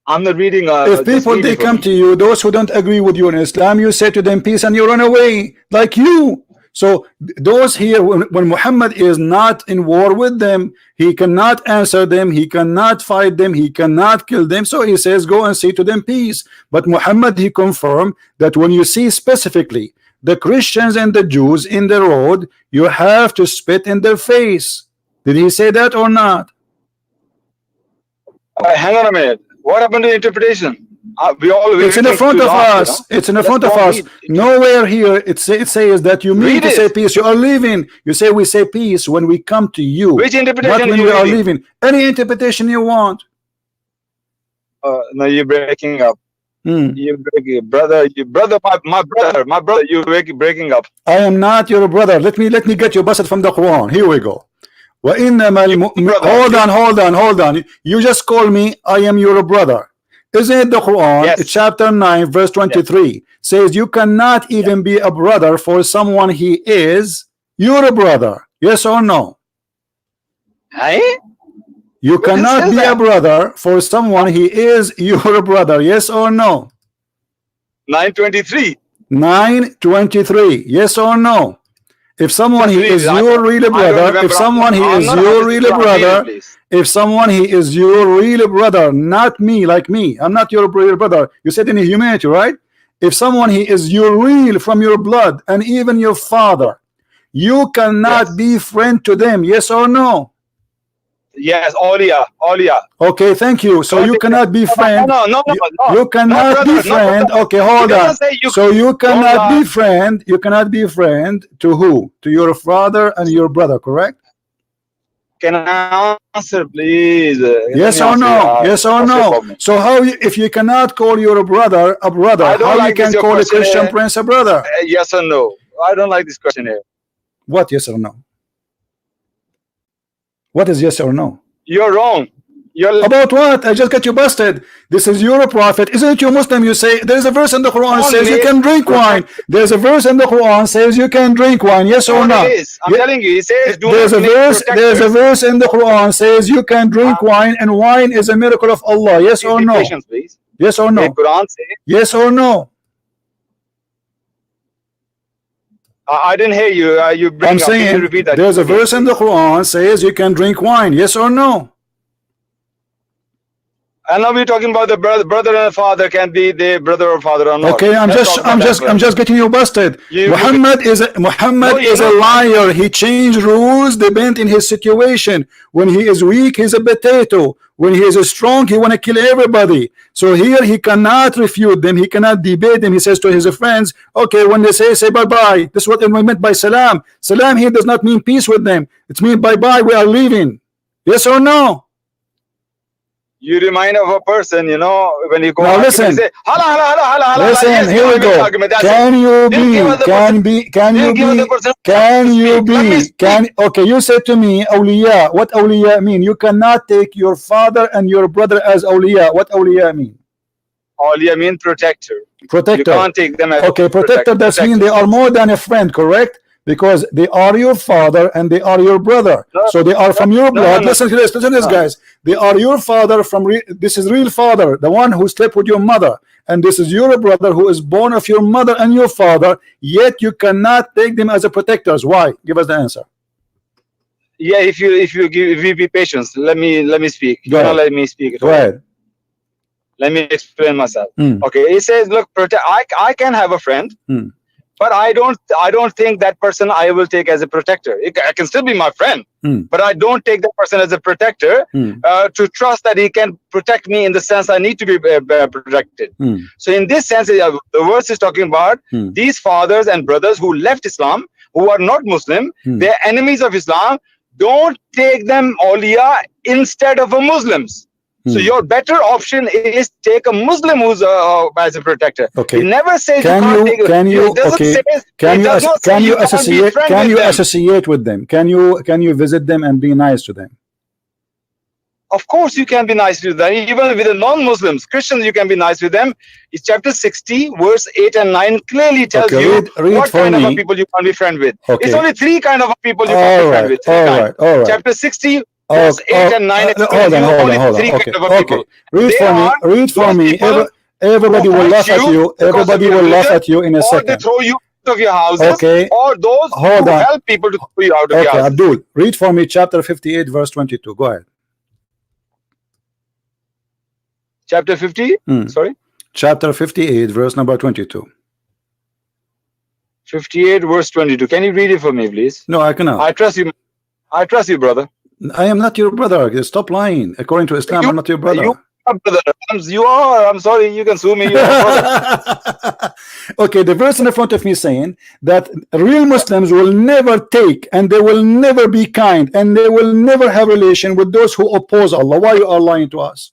I'm not reading. If people they come to you, those who don't agree with you in Islam, you say to them peace and you run away like you. So those here, when Muhammad is not in war with them, he cannot answer them, he cannot fight them, he cannot kill them. So he says go and say to them peace. But Muhammad, he confirmed that when you see specifically the Christians and the Jews in the road, you have to spit in their face. Did he say that or not? Hang on a minute. What happened to interpretation? It's in the front of us. It's in the front of us. Nowhere here it says that you mean to say peace. You are leaving. You say we say peace when we come to you. Which interpretation? Not when we are leaving. Any interpretation you want. No, you're breaking up. You're breaking, brother. My brother. You're breaking up. I am not your brother. Let me get you busted from the Quran. Here we go. Hold on. You just call me. I am your brother. Isn't it the Quran? Yes. Chapter 9 verse 23 says you cannot even be a brother for someone he is your brother. Yes or no? Hey? You cannot be a brother for someone he is your brother. Yes or no? 923. 923. Yes or no? If someone he is your really brother, if someone he is your really brother, if someone he is your really brother, not me, like me, I'm not your real brother. You said in humanity, right? If someone he is your real from your blood and even your father, you cannot be friend to them. Yes or no? Yes, Aulia. Okay, thank you. So you cannot be friend. No. You cannot be friend. Okay, hold on. So you cannot be friend. You cannot be friend to who? To your father and your brother, correct? Can I answer, please? Yes or no? Yes or no? So how if you cannot call your brother a brother, how you can call a Christian Prince a brother? Yes or no? I don't like this question here. What yes or no? What is yes or no? You're wrong. About what? I just got you busted. This is your prophet. Isn't it you Muslim? You say there's a verse in the Quran says you can drink wine. There's a verse in the Quran says you can drink wine. Yes or no? I'm telling you, he says there's a verse in the Quran says you can drink wine, and wine is a miracle of Allah. Yes or no? Yes or no? Yes or no? I didn't hear you. I'm saying repeat that. There's a verse in the Quran says you can drink wine. Yes or no? And now we're talking about the brother and father. Can be the brother or father or not. Okay, I'm just getting you busted. Muhammad is a liar. He changed rules depending on his situation. When he is weak, he's a potato. When he is strong, he want to kill everybody. So here he cannot refute them. He cannot debate them. He says to his friends, okay, when they say bye-bye. This is what we meant by salam. Salam here does not mean peace with them. It means bye-bye, we are leaving. Yes or no? You remind of a person, you know, when you go now listen, say, hala, listen, yes, here we go. Okay, you said to me, awliya. What awliya mean? You cannot take your father and your brother as awliya. What awliya mean? Awliya mean protector. Protector. You can't take them as okay, protector, that means they are more than a friend, correct? Because they are your father and they are your brother. So they are from your blood. Listen to this, guys. They are your father from this is real father, the one who slept with your mother, and this is your brother who is born of your mother and your father. Yet you cannot take them as a protectors. Why? Give us the answer. Yeah, if you be patient, let me speak. You don't let me speak. Go ahead. Let me explain myself. Okay, he says, look, I can have a friend. But I don't think that person I will take as a protector. I can still be my friend, but I don't take that person as a protector to trust that he can protect me in the sense I need to be protected. So in this sense, the verse is talking about these fathers and brothers who left Islam, who are not Muslim, they're enemies of Islam. Don't take them awliya instead of a Muslims. So your better option is take a Muslim who's as a protector. Okay. He never says can you associate with them? Can you visit them and be nice to them? Of course you can be nice to them. Even with the non-Muslims, Christians, you can be nice with them. It's chapter 60, verse 8 and 9 clearly tells you what kind of people you can be friend with. It's only 3 kind of people you can be friend with. All right. Chapter 60. Verse 8 and 9. Hold on. Okay. Read for me. Everybody will laugh at you. Everybody will laugh at you in a second. Or they throw you out of your houses. Okay. Or those who help people to throw you out of your houses. Abdul, read for me chapter 58, verse 22. Go ahead. Chapter 50? Sorry? Chapter 58, verse number 22. 58, verse 22. Can you read it for me, please? No, I cannot. I trust you, brother. I am not your brother. Stop lying. According to Islam, I'm not your brother. You are. I'm sorry. You can sue me. Okay, the verse in the front of me saying that real Muslims will never take, and they will never be kind, and they will never have relation with those who oppose Allah. Why you are lying to us?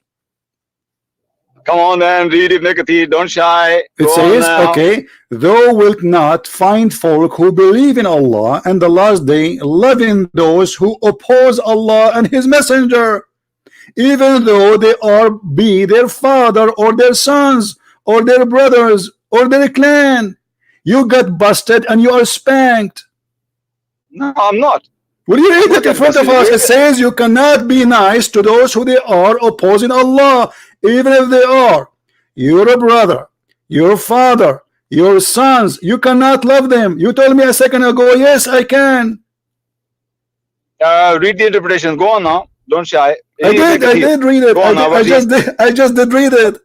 Come on then, read Ibn Kathir, don't shy. It says, okay, thou wilt not find folk who believe in Allah and the last day, loving those who oppose Allah and His Messenger. even though they are be their father or their sons or their brothers or their clan. You got busted and you are spanked. No, I'm not. Will you read it in front of us? It says you cannot be nice to those who they are opposing Allah, even if they are your brother, your father, your sons. You cannot love them. You told me a second ago, yes, I can. Read the interpretation. Go on now. Don't shy. I did read it. I just did read it.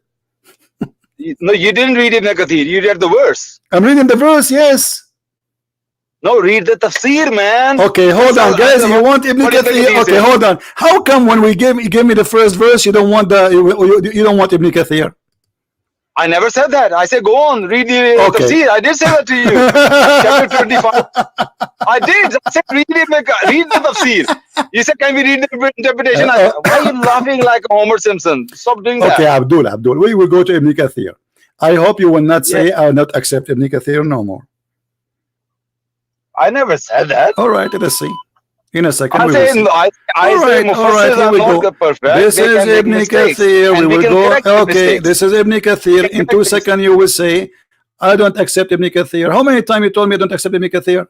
No, you didn't read it in Kathir. You read the verse. I'm reading the verse, yes. No, read the tafsir, man. Okay, hold on, guys. You want Ibn Kathir? Okay, hold on. How come when we give me the first verse, you don't want you don't want Ibn Kathir? I never said that. I said go on, read the tafsir. I did say that to you. Chapter 25. I did. I said read the tafsir. You said can we read the interpretation? Why are you laughing like Homer Simpson? Stop doing that. Okay, Abdul. We will go to Ibn Kathir. I hope you will not say I will not accept Ibn Kathir no more. I never said that. All right, let's see. In a second, I say here we go. This is Ibn Kathir. We will go. Okay, this is Ibn Kathir. In 2 seconds, you will say, I don't accept Ibn Kathir. How many times you told me I don't accept Ibn Kathir?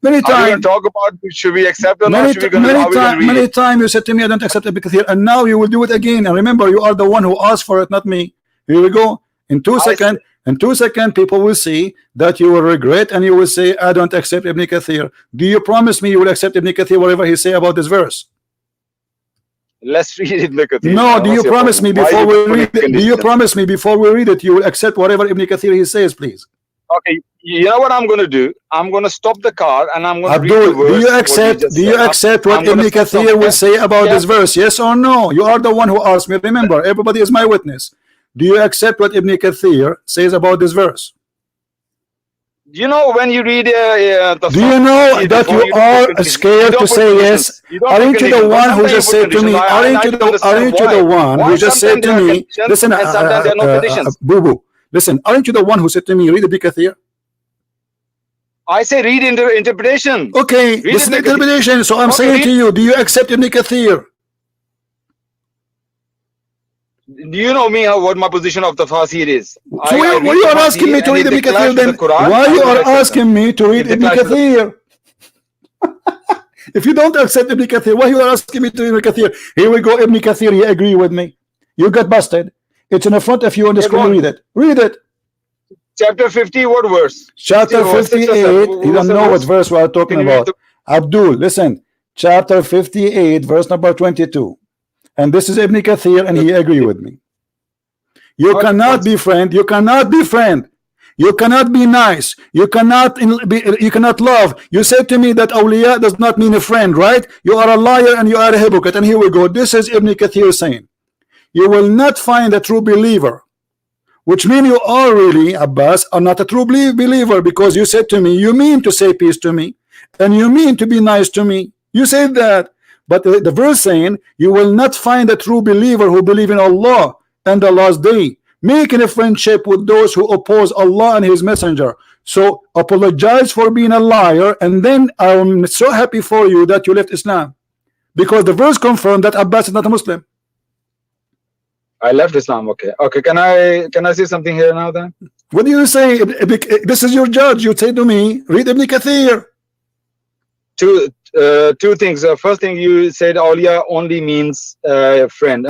Many times. Talk about should we accept or not? Many times you said to me I don't accept Ibn Kathir, and now you will do it again. And remember, you are the one who asked for it, not me. Here we go. In 2 seconds. In 2 seconds, people will see that you will regret and you will say, I don't accept Ibn Kathir. Do you promise me you will accept Ibn Kathir, whatever he say about this verse? Let's read Ibn Kathir. No, do you promise me before we read it? Do you promise me before we read it, you will accept whatever Ibn Kathir he says, please? Okay, you know what I'm going to do? I'm going to stop the car and I'm going to read the verse. Do you accept what Ibn Kathir will say about this verse? Yes or no? You are the one who asked me. Remember, everybody is my witness. Do you accept what Ibn Kathir says about this verse? You know, when you read do you know that you are scared to say yes? Aren't you the one who just said to me? Aren't you the one who just said to me? Listen, boo-boo. Listen, aren't you the one who said to me, read Ibn Kathir? I say read interpretation. Okay, this is the interpretation. So I'm saying to you, do you accept Ibn Kathir? Do you know me what my position of the tafsir is? So why you are asking me to read Ibn Kathir then? Why you are asking me to read Ibn Kathir? If you don't accept Ibn Kathir, why you are asking me to read Ibn Kathir? Here we go, Ibn Kathir, he agree with me. You got busted. It's in the front of you on the screen. Read it. Read it. Chapter 50, what verse? Chapter 58. You don't know what verse we are talking about. Abdul, listen. Chapter 58, verse number 22. And this is Ibn Kathir, and he agree with me. You cannot be friend. You cannot be friend. You cannot be nice. You cannot love. You said to me that awliya does not mean a friend, right? You are a liar and you are a hypocrite. And here we go. This is Ibn Kathir saying, you will not find a true believer, which means you are really, Abbas, are not a true believer, because you said to me, you mean to say peace to me, and you mean to be nice to me. You said that. But the verse saying, you will not find a true believer who believe in Allah and the last day, making a friendship with those who oppose Allah and his messenger. So apologize for being a liar, and then I'm so happy for you that you left Islam, because the verse confirmed that Abbas is not a Muslim. I left Islam. Okay. Can I say something here now then? What do you say? This is your judge. You say to me, read Ibn Kathir. Two things. First thing, you said awliya only means friend.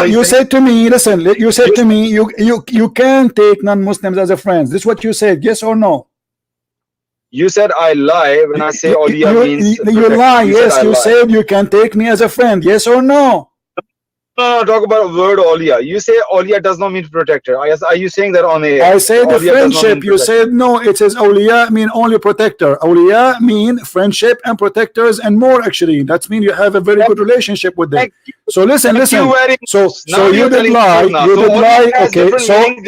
You said to me, listen, you said to me, you can take non-Muslims as a friends. This is what you said, yes or no? You said I lie when I say awliya means you lie. Yes, you said you can take me as a friend, yes or no? No, talk about a word awliya. You say awliya does not mean protector. Are you saying that on air? I say the friendship. You said no. It says awliya mean only protector. Awliya mean friendship and protectors and more. Actually, that means you have a very good relationship with them. So listen. So you did lie. You did lie. Okay.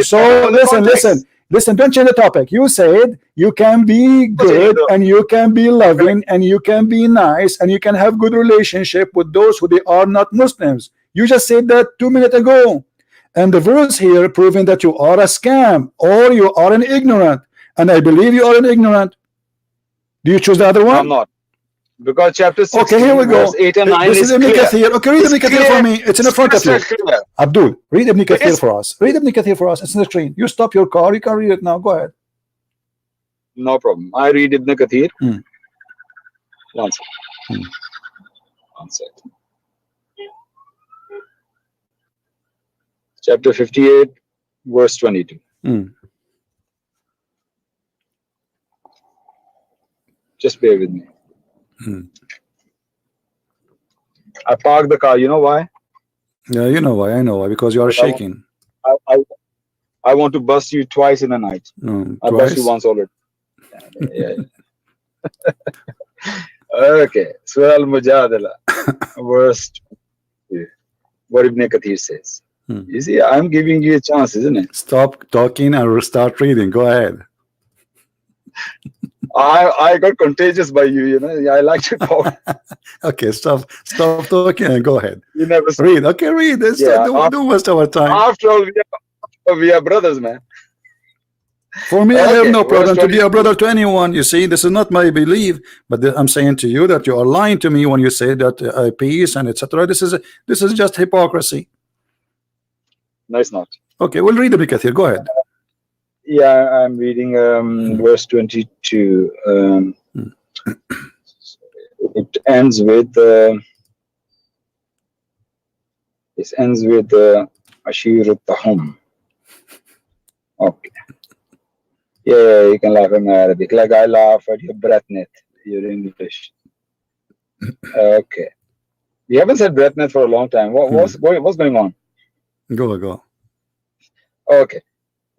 So listen. Don't change the topic. You said you can be good and you can be loving and you can be nice and you can have good relationship with those who they are not Muslims. You just said that 2 minutes ago, and the verse here proving that you are a scam or you are an ignorant, and I believe you are an ignorant. Do you choose the other one? I'm not. Because chapter 16, okay, here we go. verse 8 and 9 this is Ibn clear. Kathir. Okay, read Ibn Kathir for me. It's in the front of you. Clear. Abdul, read Ibn Kathir for us. Read Ibn Kathir for us. It's in the screen. You stop your car. You can read it now. Go ahead. No problem. I read Ibn Kathir. One second. One second. Chapter 58, verse 22. Just bear with me. I parked the car. You know why? Yeah, you know why. I know why. Because you are shaking. I want to bust you twice in a night. I bust you once already. Yeah. Okay. Surah Al-Mujadala, verse 2. What Ibn Kathir says. You see, I'm giving you a chance, isn't it? Stop talking and start reading. Go ahead. I got contagious by you, you know. I like to talk. Okay, stop talking and go ahead. You never read. Okay, read. Don't waste our time. After all, we are brothers, man. For me, I have no problem to be a brother to anyone. You see, this is not my belief, but I'm saying to you that you are lying to me when you say that peace and etc. This is just hypocrisy. No, it's not. Okay, we'll read Ibn Kathir. Go ahead. Yeah, I'm reading verse 22. It ends with Ashir al-Tahum. Okay. Yeah, you can laugh at my Arabic. Like I laugh at your breathnet, your English. Okay. You haven't said breathnet for a long time. What's going on? Go. Okay.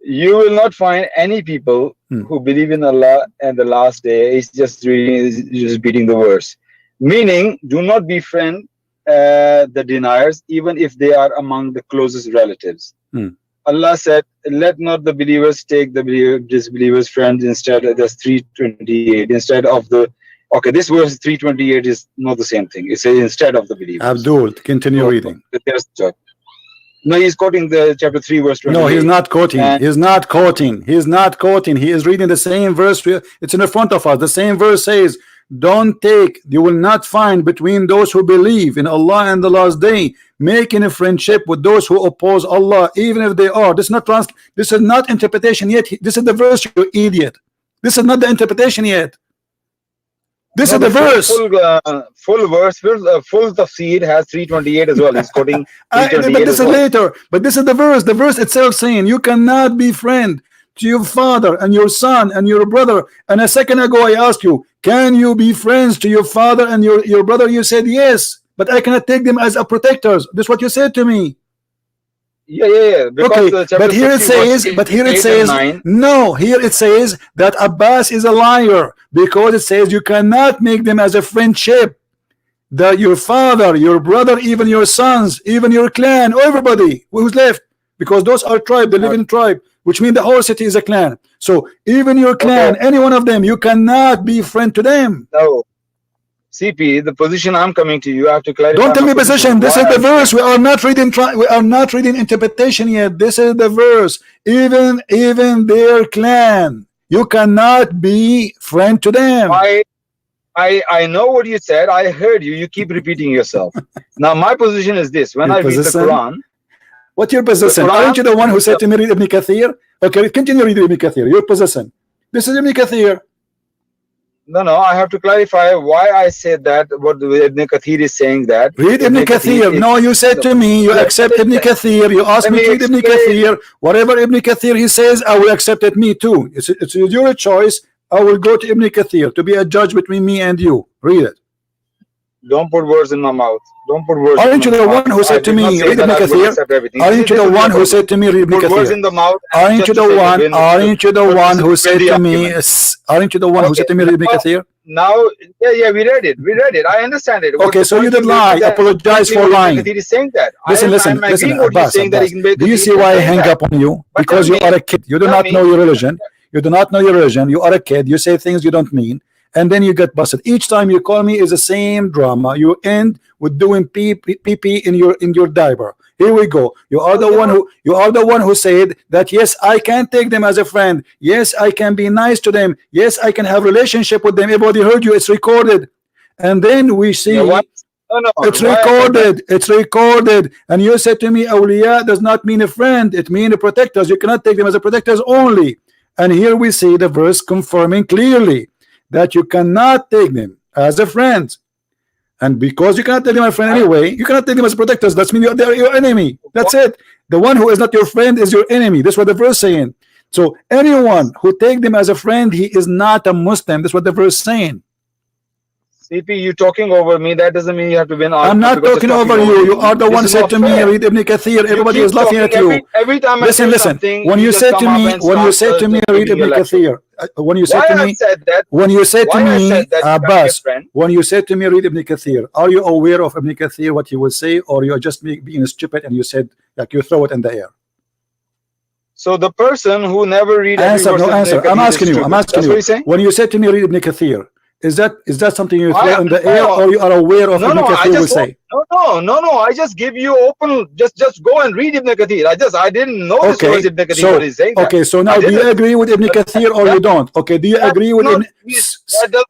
You will not find any people who believe in Allah and the last day. It's just repeating the verse. Meaning, do not befriend the deniers, even if they are among the closest relatives. Allah said, let not the believers take the disbelievers friends instead. That's 328 instead of the. Okay, this verse 328 is not the same thing. It says instead of the believers. Abdul, continue reading. No, he's quoting the chapter 3, verse 28. No, he's not quoting. He's not quoting. He's not quoting. He is reading the same verse. It's in the front of us. The same verse says, don't take, you will not find between those who believe in Allah and the last day, making a friendship with those who oppose Allah, even if they are. This is not interpretation yet. This is the verse, you idiot. This is not the interpretation yet. This is the verse. Full verse, full tafsir has 328 as well. He's quoting 328. But this is later. But this is the verse. The verse itself saying you cannot be friend to your father and your son and your brother. And a second ago I asked you, can you be friends to your father and your brother? You said yes, but I cannot take them as a protectors. This is what you said to me. Yeah. Okay, but here it says, no, here it says that Abbas is a liar because it says you cannot make them as a friendship. That your father, your brother, even your sons, even your clan, everybody who's left, because those are tribe, they live in tribe, which means the whole city is a clan. So even your clan, any one of them, you cannot be friend to them. No. CP, the position I'm coming to you, I have to clarify. Don't tell me position. This is the verse. We are not reading. We are not reading interpretation yet. This is the verse. Even their clan, you cannot be friend to them. I know what you said. I heard you. You keep repeating yourself. Now my position is this: when I read the Quran. What's your position? Aren't you the one who said to me read Ibn Kathir? Okay, continue reading Ibn Kathir. Your position. This is Ibn Kathir. No, I have to clarify why I said that. What Ibn Kathir is saying that. Read Ibn Kathir. No, you said to me, you accept Ibn Kathir. You asked me to read Ibn Kathir. Whatever Ibn Kathir he says, I will accept it. Me too. It's your choice. I will go to Ibn Kathir to be a judge between me and you. Read it. Don't put words in my mouth. Don't put words. Aren't you the one who said to me, read Ibn Kathir? Aren't you the one who said to me, read Ibn Kathir? Aren't you the one? Aren't you the one who said to me? Aren't you the one who said to me, read Ibn Kathir? Now, yeah, we read it. I understand it. Okay, so you did lie. Apologize for lying. He is saying that. Listen, Abbas. Do you see why I hang up on you? Because you are a kid. You do not know your religion. You do not know your religion. You are a kid. You say things you don't mean. And then you get busted. Each time you call me is the same drama. You end with doing pee in your diaper. Here we go. You are the one who said that yes, I can take them as a friend. Yes, I can be nice to them. Yes, I can have relationship with them. Everybody heard you. It's recorded. and then we see it's recorded. It's recorded, and you said to me, awliya does not mean a friend; it means protectors. You cannot take them as a protectors only. And here we see the verse confirming clearly that you cannot take them as a friend. And because you cannot take them as a friend anyway, you cannot take them as protectors. That means they're your enemy. That's it. The one who is not your friend is your enemy. That's what the verse saying. So anyone who take them as a friend, he is not a Muslim. That's what the verse saying. CP, you talking over me. That doesn't mean you have to win. I'm not talking over you. You are the one who said to me, read Ibn Kathir. Everybody is laughing at you. Every time listen. When you said to me, read Ibn Kathir. When you said to me, Abbas, when you said to me, read Ibn Kathir, are you aware of Ibn Kathir, what he will say, or you are just being stupid and you said, like, you throw it in the air? So the person who never read answer. I'm asking you. When you said to me, read Ibn Kathir, is that something you throw in the air, or you are aware of Ibn Kathir will say? No. I just give you open. Just go and read Ibn Kathir. I didn't know this was Ibn Kathir. What he's saying. Okay, so now do you agree with Ibn Kathir or you don't? Okay, do you agree with Ibn?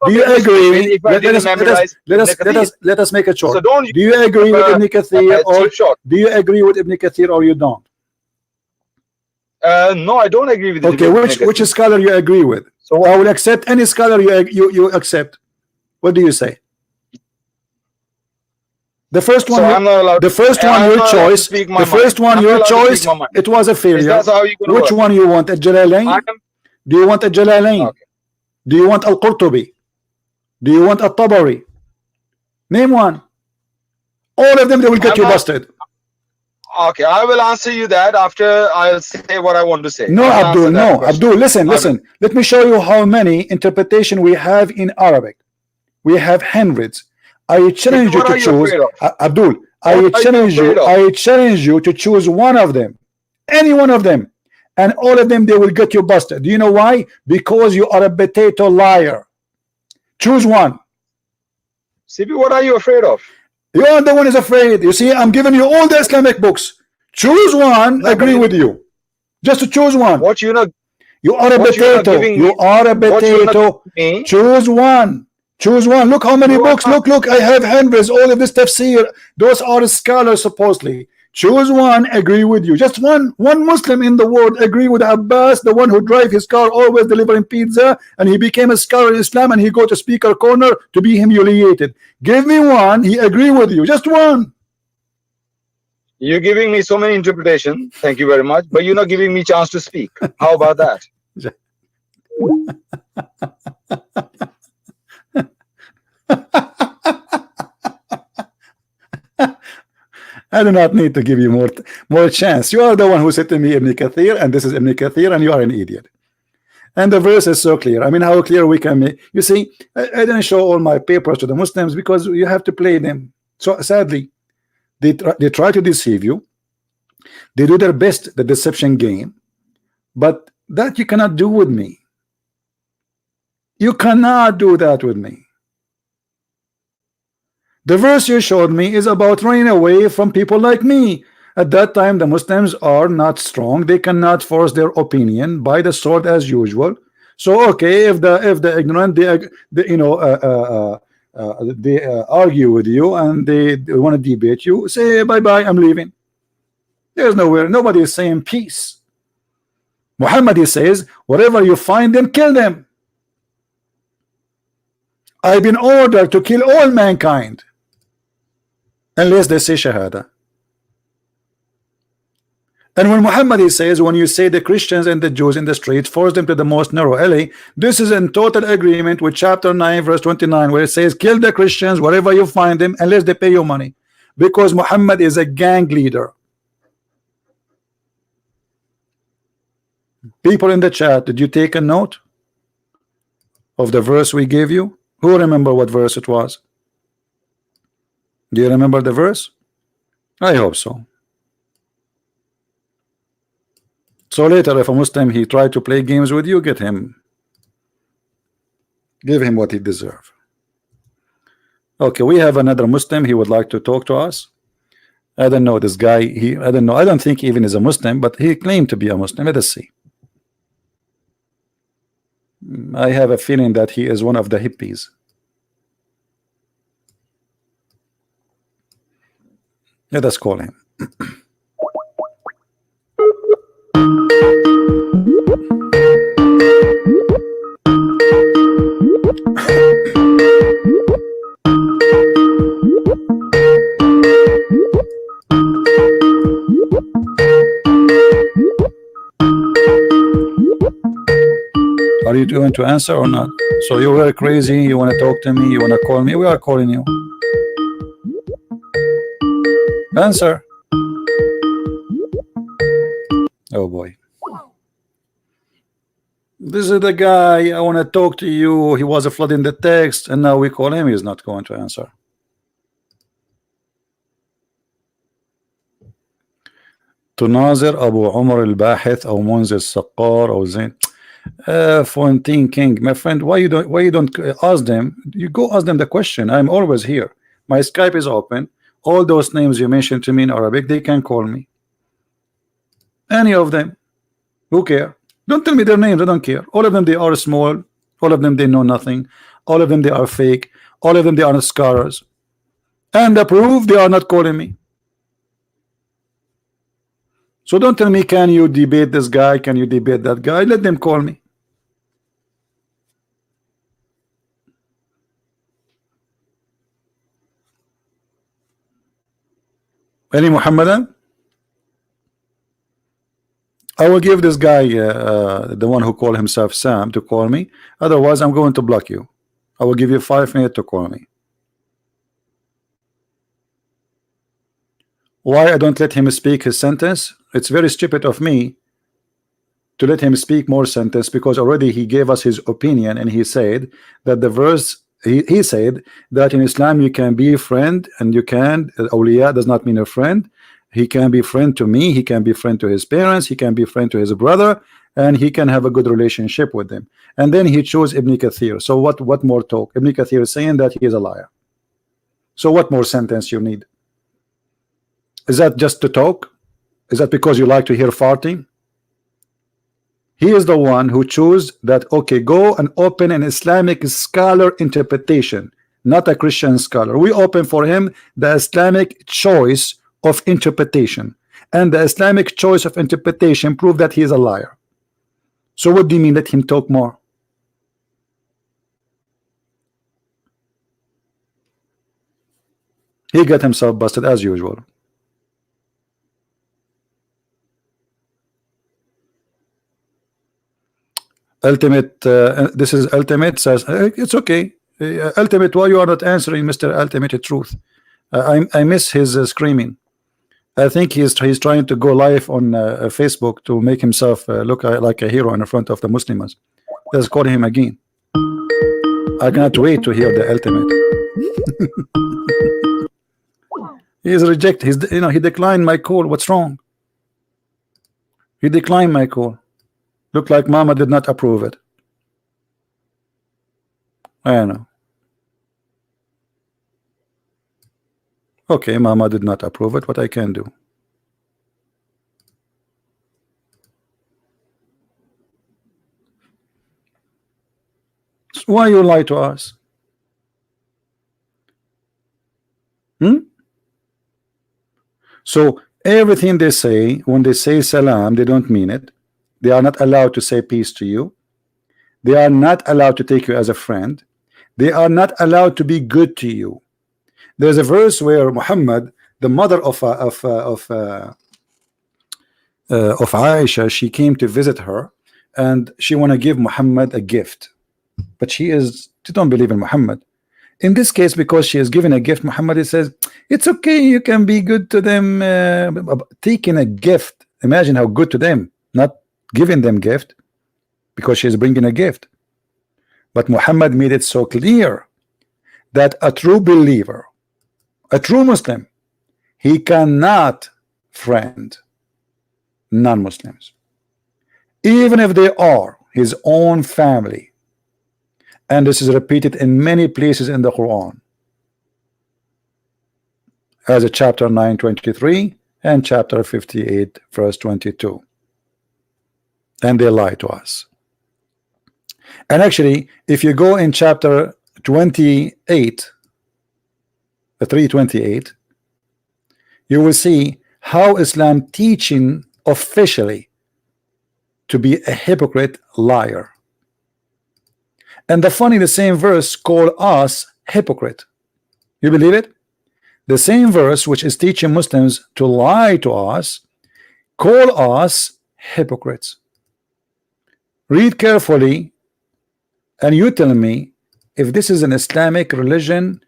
Do you agree? Let us make it short. Do you agree with Ibn Kathir or do you agree with Ibn Kathir or you don't? No, I don't agree with. Okay, which scholar you agree with? So I will accept any scholar you accept. What do you say? The first one, the first one your choice. The first one your choice. It was a failure. Which one you want? A Jalalain? Do you want a Jalalain? Do you want Al-Qurtubi? Do you want a Tabari? Name one. All of them, they will get you busted. Okay, I will answer you that after I'll say what I want to say. No, Abdul, no, Abdul, listen. Let me show you how many interpretation we have in Arabic. We have hundreds. I challenge you to choose, Abdul. I challenge you to choose one of them, any one of them, and all of them they will get you busted. Do you know why? Because you are a potato liar. Choose one. CP, what are you afraid of? You are the one is afraid. You see, I'm giving you all the Islamic books. Choose one. Agree with you. Just to choose one. What you know? You are a potato. You are a potato. Choose one. Choose one. Look how many books. Look. I have hundreds. All of this tafsir. Those are scholars supposedly. Choose one. Agree with you. Just one Muslim in the world agree with Abbas, the one who drive his car always delivering pizza, and he became a scholar in Islam, and he go to speaker corner to be humiliated. Give me one. He agree with you. Just one. You're giving me so many interpretation. Thank you very much. But you're not giving me chance to speak. How about that? I do not need to give you more chance. You are the one who said to me Ibn Kathir, and this is Ibn Kathir, and you are an idiot. And the verse is so clear. I mean, how clear we can make. You see, I didn't show all my papers to the Muslims because you have to play them. So sadly, they try to deceive you. They do their best, the deception game. But that you cannot do with me. You cannot do that with me. The verse you showed me is about running away from people like me. At that time, the Muslims are not strong. They cannot force their opinion by the sword as usual. So, okay, if the ignorant, they argue with you and they want to debate you, say bye-bye, I'm leaving. There's nowhere. Nobody is saying peace. Muhammad, he says, wherever you find them, kill them. I've been ordered to kill all mankind unless they say Shahada. And when Muhammad he says, when you say the Christians and the Jews in the streets, force them to the most narrow alley, this is in total agreement with chapter 9 verse 29, where it says kill the Christians wherever you find them unless they pay you money, because Muhammad is a gang leader. People in the chat, did you take a note of the verse we gave you? Who remember what verse it was? Do you remember the verse? I hope so. So later, if a Muslim he tried to play games with you, get him, give him what he deserves. Okay, we have another Muslim. He would like to talk to us. I don't know this guy. I don't know. I don't think even is a Muslim, but he claimed to be a Muslim. Let us see. I have a feeling that he is one of the hippies. Let us call him. Are you going to answer or not? So you were crazy, you want to talk to me, you want to call me, we are calling you. Answer. Oh boy. This is the guy, I want to talk to you, he was flooding the text, and now we call him, he's not going to answer. تناظر أبو عمر الباحث أو منذر السقار أو زين Fontaine King, my friend, why you don't ask them? You go ask them the question. I'm always here. My Skype is open. All those names you mentioned to me in Arabic, they can call me. Any of them. Who care? Don't tell me their names. I don't care. All of them, they are small. All of them, they know nothing. All of them, they are fake. All of them, they are not scholars. And the proof, they are not calling me. So don't tell me, can you debate this guy? Can you debate that guy? Let them call me. Any Muhammadan? I will give this guy, the one who called himself Sam, to call me. Otherwise, I'm going to block you. I will give you 5 minutes to call me. Why I don't let him speak his sentence? It's very stupid of me to let him speak more sentence, because already he gave us his opinion, and he said that the verse, he said that in Islam you can be a friend, and you can, awliya does not mean a friend. He can be friend to me, he can be friend to his parents, he can be friend to his brother, and he can have a good relationship with them. And then he chose Ibn Kathir. So what more talk? Ibn Kathir is saying that he is a liar. So what more sentence you need? Is that just to talk? Is that because you like to hear farting? He is the one who chose that, okay, go and open an Islamic scholar interpretation, not a Christian scholar. We open for him the Islamic choice of interpretation, and the Islamic choice of interpretation prove that he is a liar. So what do you mean let him talk more? He got himself busted as usual. Ultimate, this is Ultimate says it's okay. Ultimate, why you are not answering, Mr. Ultimate Truth? I miss his screaming. I think he's trying to go live on Facebook to make himself look like a hero in front of the Muslims. Let's call him again. I cannot wait to hear the Ultimate. He is rejected. He declined my call. What's wrong? He declined my call. Look like Mama did not approve it. I don't know. Okay, Mama did not approve it. What I can do? Why you lie to us? So everything they say, when they say salam, they don't mean it. They are not allowed to say peace to you. They are not allowed to take you as a friend. They are not allowed to be good to you. There's a verse where Muhammad, the mother of Aisha, she came to visit her, and she want to give Muhammad a gift, but she don't believe in Muhammad. In this case, because she is given a gift, Muhammad says it's okay, you can be good to them. Taking a gift, imagine how good to them, not giving them gift, because she is bringing a gift. But Muhammad made it so clear that a true believer, a true Muslim, he cannot friend non-Muslims, even if they are his own family. And this is repeated in many places in the Quran, as a chapter 9:23 and chapter 58 verse 22. And they lie to us. And actually, if you go in chapter 28, 328, you will see how Islam teaching officially to be a hypocrite, liar. And the funny, the same verse call us hypocrite. You believe it? The same verse which is teaching Muslims to lie to us, call us hypocrites. Read carefully and you tell me if this is an Islamic religion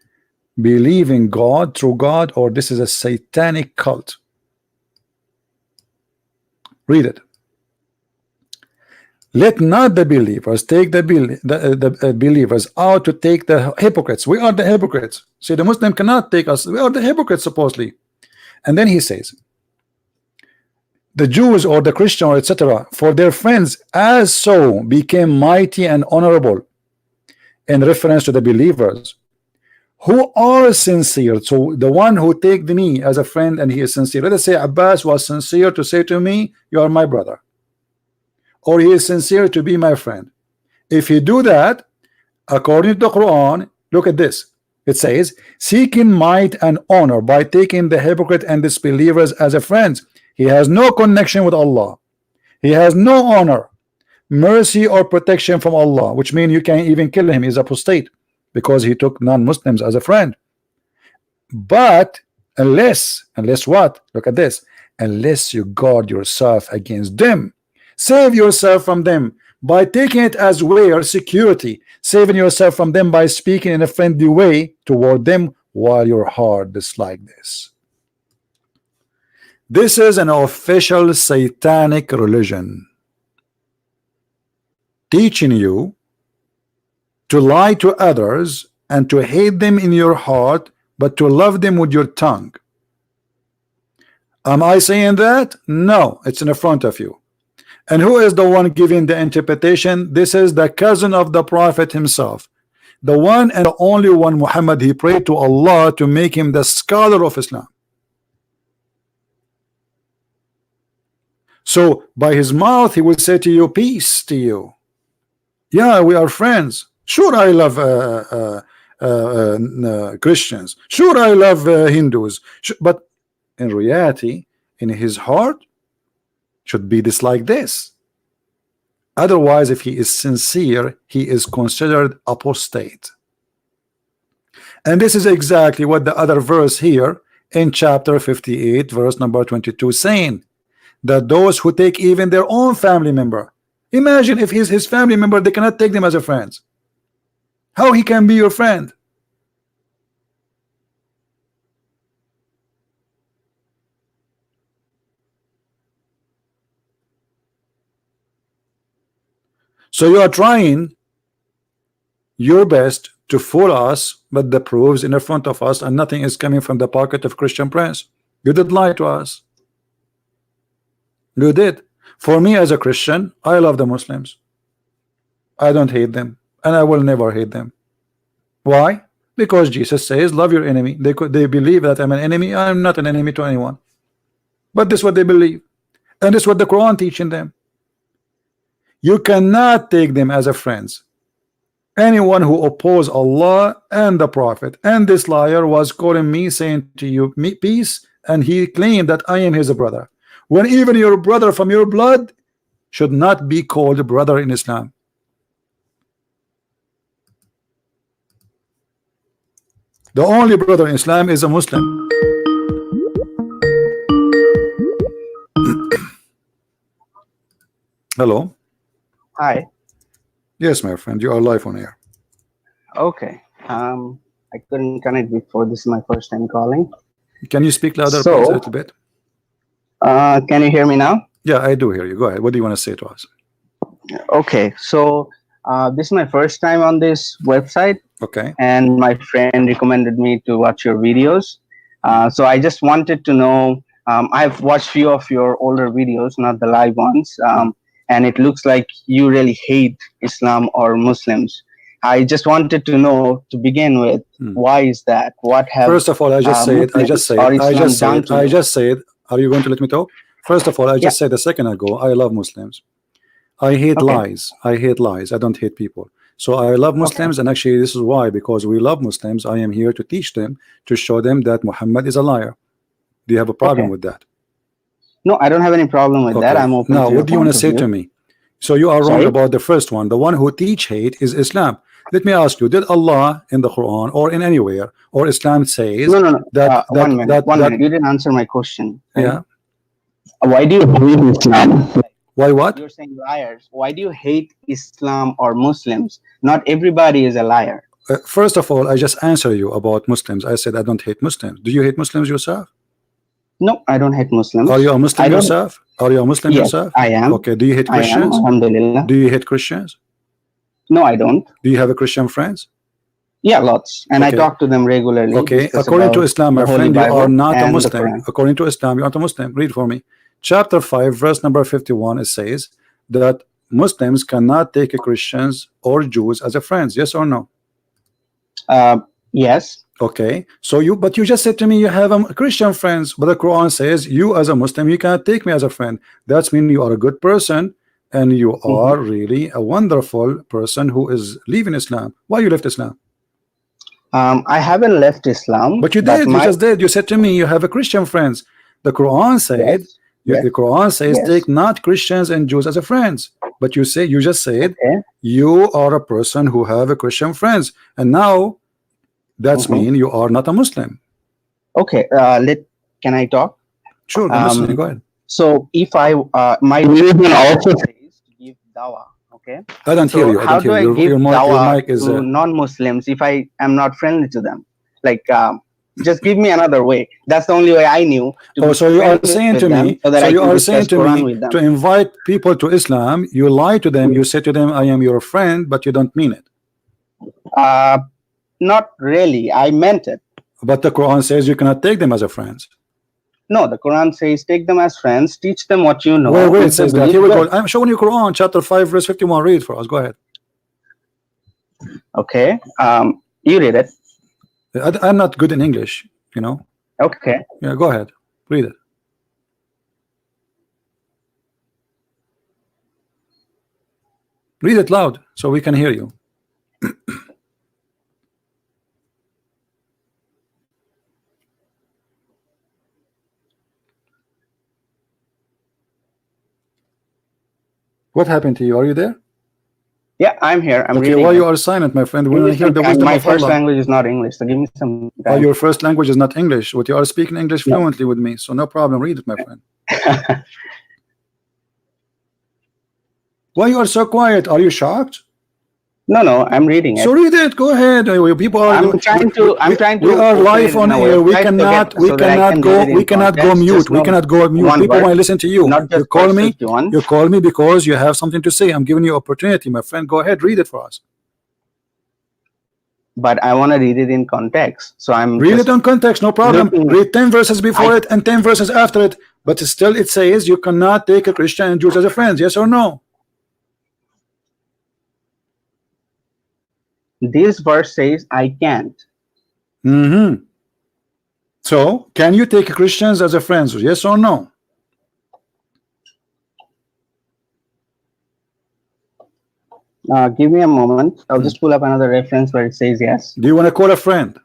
believing God through God, or this is a satanic cult. Read it. Let not the believers take the believers out to take the hypocrites. We are the hypocrites. See, the Muslim cannot take us. We are the hypocrites supposedly. And then he says, the Jews or the Christian or etc. for their friends as so became mighty and honorable, in reference to the believers who are sincere. So the one who take me as a friend and he is sincere. Let us say Abbas was sincere to say to me, you are my brother, or he is sincere to be my friend. If you do that, according to the Quran, look at this. It says, seeking might and honor by taking the hypocrite and disbelievers as a friend. He has no connection with Allah. He has no honor, mercy, or protection from Allah, which means you can't even kill him. He's apostate because he took non-Muslims as a friend. But unless what? Look at this. Unless you guard yourself against them, save yourself from them by taking it as where security, saving yourself from them by speaking in a friendly way toward them while your heart is like this. This is an official satanic religion teaching you to lie to others and to hate them in your heart, but to love them with your tongue. Am I saying that? No, it's in front of you. And who is the one giving the interpretation? This is the cousin of the Prophet himself, the one and the only one, Muhammad. He prayed to Allah to make him the scholar of Islam. So by his mouth he will say to you, peace to you. Yeah, we are friends. Sure, I love Christians. Sure, I love Hindus. But in reality, in his heart, should be this like this. Otherwise, if he is sincere, he is considered apostate. And this is exactly what the other verse here in chapter 58, verse number 22, saying that those who take even their own family member, imagine if he's his family member, they cannot take them as a friend. How he can be your friend? So you are trying your best to fool us, but the proofs in the front of us, and nothing is coming from the pocket of ChristianPrince. You did lie to us. You did. For me as a Christian, I love the Muslims. I don't hate them, and I will never hate them. Why? Because Jesus says, love your enemy. They believe that I'm an enemy. I'm not an enemy to anyone. But this is what they believe. And this is what the Quran teaching them. You cannot take them as a friends. Anyone who oppose Allah and the Prophet, and this liar was calling me, saying to you, peace, and he claimed that I am his brother, when even your brother from your blood should not be called brother in Islam. The only brother in Islam is a Muslim. Hello. Hi. Yes, my friend, you are live on air. Okay. I couldn't connect before. This is my first time calling. Can you speak louder, please, a little bit? Can you hear me now? Yeah, I do hear you. Go ahead. What do you want to say to us? Okay. So this is my first time on this website. Okay. And my friend recommended me to watch your videos. So I just wanted to know, I've watched few of your older videos, not the live ones. And it looks like you really hate Islam or Muslims. I just wanted to know, to begin with, why is that? What have First of all, I just say it. I just say it. Are you going to let me talk? First of all, I just said a second ago, I love Muslims. I hate lies. I hate lies. I don't hate people. So I love Muslims, and actually this is why, because we love Muslims. I am here to teach them, to show them that Muhammad is a liar. Do you have a problem Okay. with that? No, I don't have any problem with that. I'm open now to your what do you want point to of say view. to me? So you are wrong Sorry? about the first one. The one who teach hate is Islam. Let me ask you, did Allah in the Quran or in anywhere or Islam says No, no, no. that One minute. You didn't answer my question. Right? yeah, Why do you hate Islam? why what? You're saying liars. Why do you hate Islam or Muslims? Not everybody is a liar. First of all, I just answer you about Muslims. I said I don't hate Muslims. Do you hate Muslims yourself? No, I don't hate Muslims. Are you a Muslim I don't. yourself? Are you a Muslim Yes, yourself? I am. Okay. Do you hate I am. Christians? Alhamdulillah. Do you hate Christians? No, I don't. Do you have a Christian friends? Yeah, lots. And Okay. I talk to them regularly. Okay. discuss According to about Islam, my the Holy friend, you Bible are not a and the Muslim. Quran. According to Islam, you are not a Muslim. Read for me. Chapter 5, verse number 51. It says that Muslims cannot take Christians or Jews as a friends. Yes or no? Yes. Okay. So you, but you just said to me you have a Christian friends, but the Quran says you as a Muslim you cannot take me as a friend. That's mean you are a good person and you are really a wonderful person who is leaving Islam. Why you left Islam? I haven't left Islam. But you did. You just did. You said to me you have a Christian friends. The Quran said Yes. the Quran says Yes. take not Christians and Jews as a friends. But you say you just said Okay. you are a person who have a Christian friends, and now that's mean you are not a Muslim. Okay. Can I talk? Sure, I'm listening. Go ahead. So if I my religion also says to give dawah. Okay. I don't hear you. I How don't do hear I you. give Your dawah mic is to non-Muslims if I am not friendly to them? Like, just give me another way. That's the only way I knew. To so you are saying to me, so you are saying to me to invite people to Islam, you lie to them, you say to them, I am your friend, but you don't mean it. Not really. I meant it. But the Quran says you cannot take them as a friends. No, the Quran says take them as friends, teach them what you know. Where it says that? Here we go. I'm showing you Quran, chapter 5, verse 51. Read for us. Go ahead. Okay. You read it. I'm not good in English, you know. Okay. Yeah, go ahead. Read it. Read it loud so we can hear you. What happened to you? Are you there? Yeah, I'm here. I'm okay, reading. Why you are silent, my friend? We want to hear the wisdom my of first Allah. language is not English, so give me some time. Oh, your first language is not English. What you are speaking English fluently with me, so no problem. Read it, my friend. Why you are so quiet? Are you shocked? No, I'm reading it. So read it. Go ahead. People are. I'm trying to. We are live on air. We cannot go mute. We cannot go mute. People want to listen to you. You call me. You call me because you have something to say. I'm giving you opportunity, my friend. Go ahead. Read it for us. But I want to read it in context. So I'm read it in context. No problem. Read 10 verses before it and 10 verses after it. But still, it says you cannot take a Christian and Jews as a friends. Yes or no? This verse says I can't. So, can you take Christians as a friends? Yes or no? Give me a moment. I'll just pull up another reference where it says yes. Do you want to call a friend?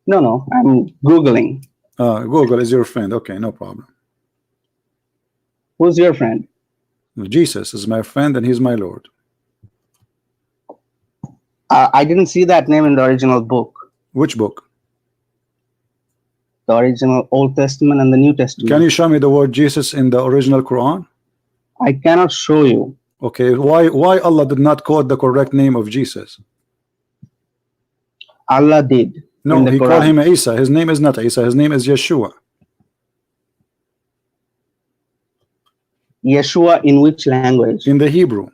No. I'm Googling. Google is your friend. Okay, no problem. Who's your friend? Jesus is my friend and he's my Lord. I didn't see that name in the original book. Which book? The original Old Testament and the New Testament. Can you show me the word Jesus in the original Quran? I cannot show you. Okay, why Allah did not quote the correct name of Jesus? Allah did. No, he called him Isa. His name is not Isa. His name is Yeshua. Yeshua in which language? In the Hebrew.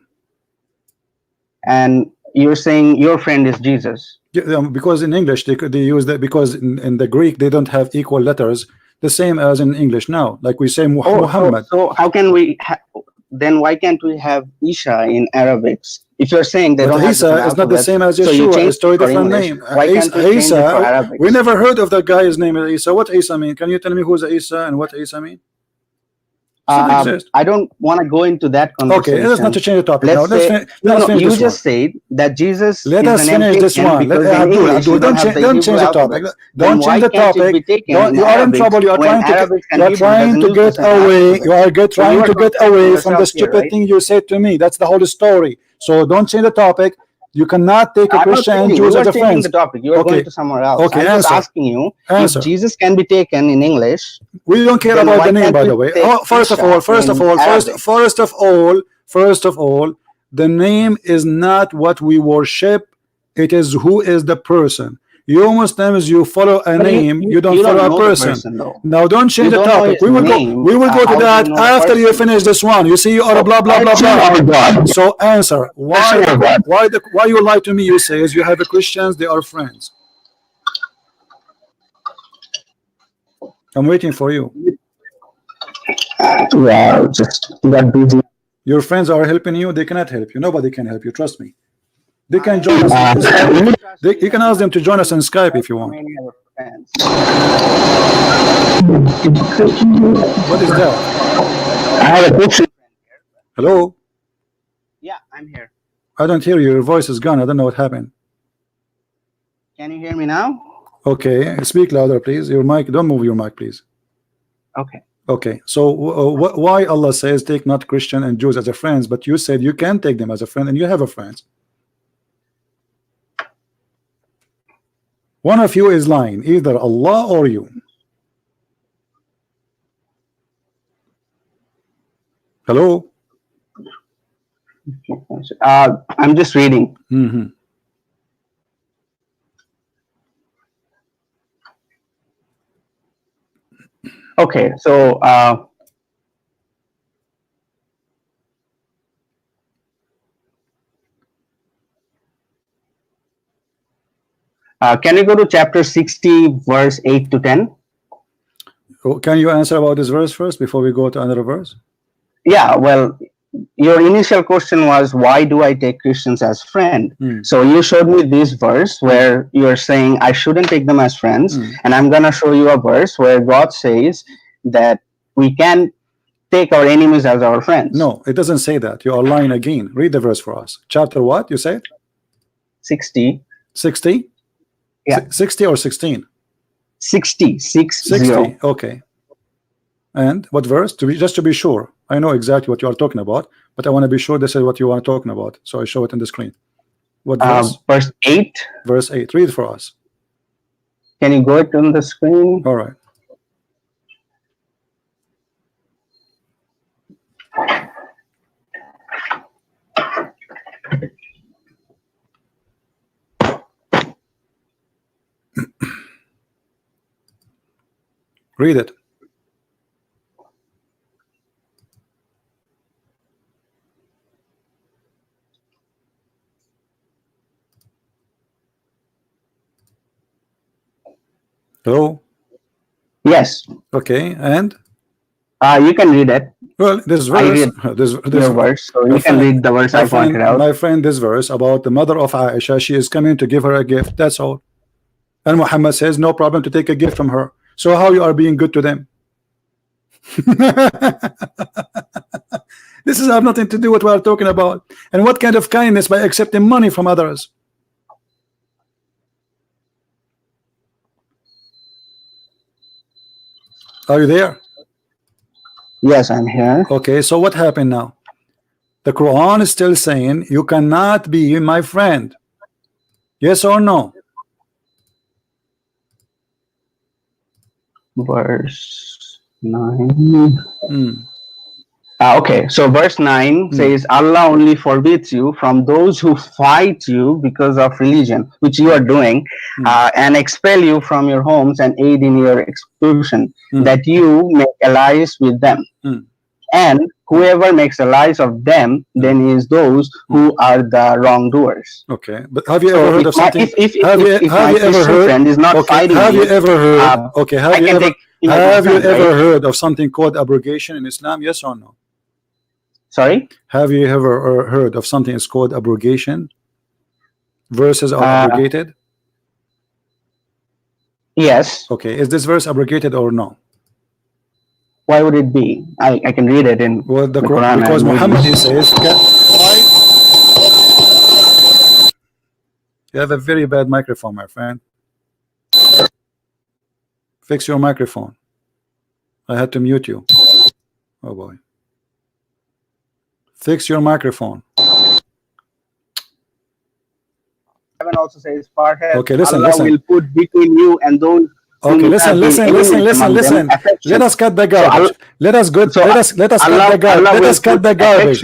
And you're saying your friend is Jesus? Yeah, because in English they use that, because in the Greek they don't have equal letters the same as in English now. Like we say Muhammad. So how can we then why can't we have Isha in Arabic? If you're saying they don't have Isa is not the same as Yeshua. It's a different name. Why can't we change it for Arabic? We never heard of that guy's name Isa. What Isa mean? Can you tell me who's Isa and what Isa mean? I don't want to go into that conversation. Okay, let's not to change the topic. Let's now, say, let's finish you this just one. said that Jesus Let is us an finish this one. because in English you don't have the don't Hebrew change the topic. alphabet. Don't change the topic. Don't, you are in trouble. You are trying to get away. You are trying to get away from the stupid thing you said to me. That's the whole story. So don't change the topic. You cannot take a Christian and Jews as a friend. The topic. You are going to somewhere else. Okay, I'm just asking you if Jesus can be taken in English. We don't care about the name, by the way. First of all, the name is not what we worship. It is who is the person. You Muslims, you follow a name, you don't follow a person. Now don't change the topic. We will go to that after you finish this one. You see, you are blah blah blah blah. So answer. Why you lie to me? You say you have a Christians, they are friends. I'm waiting for you. Yeah, just got busy. Your friends are helping you, they cannot help you. Nobody can help you, trust me. They can join us. You can ask them to join us on Skype if you want. What is that? I have a question. Hello? Yeah, I'm here. I don't hear you. Your voice is gone. I don't know what happened. Can you hear me now? Okay, speak louder, please. Your mic, don't move your mic, please. Okay. Okay, so why Allah says take not Christian and Jews as a friends, but you said you can take them as a friend and you have a friend. One of you is lying, either Allah or you. Hello? I'm just reading. Okay, so can you go to chapter 60, verse 8 to 10? Can you answer about this verse first before we go to another verse? Yeah, well, your initial question was, why do I take Christians as friend? So you showed me this verse where you're saying I shouldn't take them as friends, and I'm gonna show you a verse where God says that we can take our enemies as our friends. No, it doesn't say that. You are lying again. Read the verse for us. Chapter what? You said 60. 60? Yeah. 60 or 16? 60. 60. Okay. And what verse? Just to be sure. I know exactly what you are talking about, but I want to be sure this is what you are talking about. So I show it in the screen. What verse? Verse 8. Verse 8. Read for us. Can you go it on the screen? All right. Read it. Hello? Yes. Okay, and? You can read it. Well, this verse, this verse, so you can read the verse I pointed out. My friend, this verse about the mother of Aisha, she is coming to give her a gift, that's all. And Muhammad says, no problem to take a gift from her. So how you are being good to them? This is have nothing to do with what we are talking about. And what kind of kindness by accepting money from others? Are you there? Yes, I'm here. Okay, so what happened now? The Quran is still saying you cannot be my friend. Yes or no? Verse 9. Okay, so verse 9 says Allah only forbids you from those who fight you because of religion, which you are doing, and expel you from your homes and aid in your expulsion, that you make allies with them. And whoever makes allies of them, then is those who are the wrongdoers. Okay, but have you ever heard of something? If my Christian friend is not fighting have you ever heard? Okay, have you ever heard of something called abrogation in Islam? Yes or no? Sorry? Have you ever heard of something is called abrogation? Verses are abrogated? Yes. Okay, is this verse abrogated or no? Why would it be? I can read it in well, the Quran. Because Muhammad, he says, you have a very bad microphone, my friend. Fix your microphone. I had to mute you. Oh boy. Fix your microphone. Heaven also says, Farhead, okay, listen, Allah listen. will put between you and those. Okay, listen. Let us cut the garbage. Let us cut the garbage. Let us cut the garbage.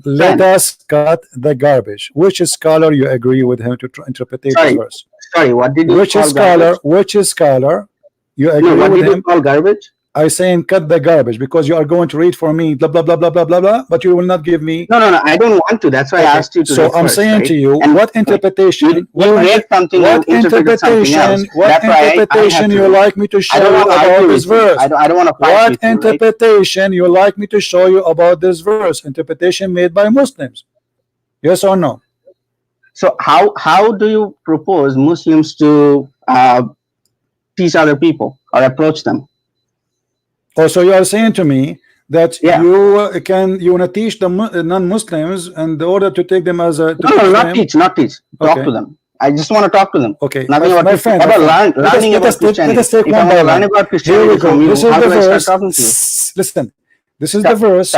Let us cut the garbage. Which scholar you agree with him to interpret this verse? Sorry, what did you call garbage? Which scholar you agree what with did him? You call garbage? I saying cut the garbage because you are going to read for me blah blah blah blah blah blah blah, but you will not give me. No, I don't want to. That's why I asked you to. So I'm saying to you, and what interpretation? You read something. What interpretation? What interpretation you like me to show you about this verse? I don't want to. What interpretation you like me to show you about this verse? Interpretation made by Muslims. Yes or no? So how do you propose Muslims to teach other people or approach them? Oh, so you are saying to me that you want to teach the non-Muslims in order to take them as a no, not teach. Talk to them. I just want to talk to them. Okay, nothing about Christianity. Let us take one by one. Here we go. This is the verse. Listen, this is the verse.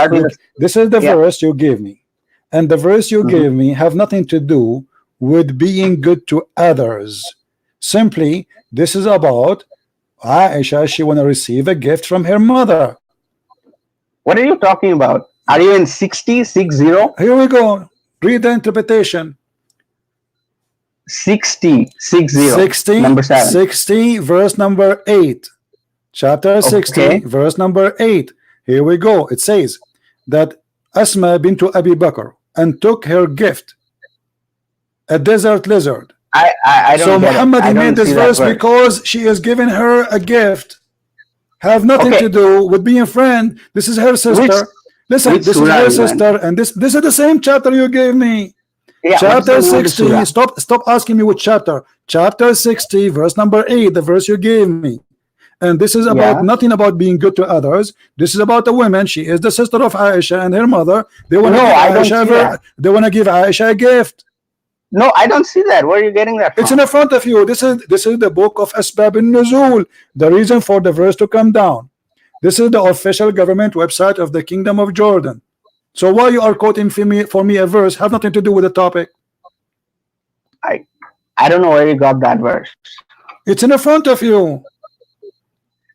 This is the verse you gave me, and the verse you gave me have nothing to do with being good to others. Simply, this is about Aisha. She want to receive a gift from her mother. What are you talking about? Are you in 60? Here we go. Read the interpretation. 60. Number 7. 60 verse number 8. Chapter 60 verse number 8. Here we go. It says that Asma bint Abi Bakr and took her gift, a desert lizard. I don't. So Muhammad he made this verse because she is giving her a gift. Have nothing to do with being a friend. This is her sister. Listen, this is her sister, and this is the same chapter you gave me. Yeah, chapter 60. Stop asking me which chapter. Chapter 60, verse number 8, the verse you gave me. And this is about nothing about being good to others. This is about a woman. She is the sister of Aisha and her mother. They want to give Aisha a gift. No, I don't see that. Where are you getting that from? It's in the front of you. This is the book of Asbab al-Nuzul, the reason for the verse to come down. This is the official government website of the Kingdom of Jordan. So why you are quoting for me a verse have nothing to do with the topic? I don't know where you got that verse. It's in the front of you.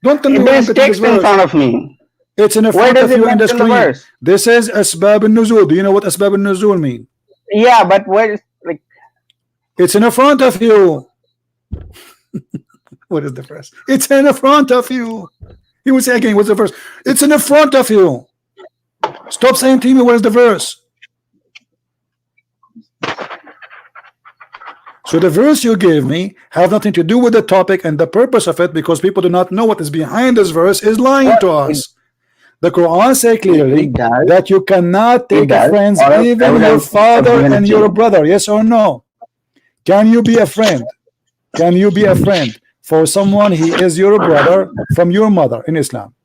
Don't tell me there's text in front of me. It's in the front of you in the screen. This is Asbab al-Nuzul. Do you know what Asbab al-Nuzul mean? Yeah, but where is it's in the front of you. What is the verse? It's in the front of you. He will say again, what's the verse? It's in the front of you. Stop saying to me, where's the verse? So the verse you gave me have nothing to do with the topic and the purpose of it, because people do not know what is behind this verse is lying to us. The Quran says clearly that you cannot take a friend, even your father and your brother. Yes or no? Can you be a friend? Can you be a friend for someone he is your brother from your mother in Islam?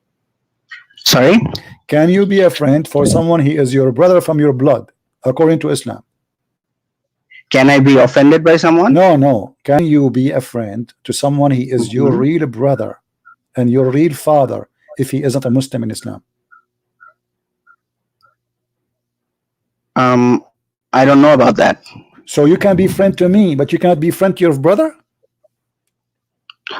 Sorry? Can you be a friend for someone he is your brother from your blood according to Islam? Can I be offended by someone? No. Can you be a friend to someone he is your real brother and your real father if he isn't a Muslim in Islam? I don't know about that. So you can be friend to me, but you cannot be friend to your brother?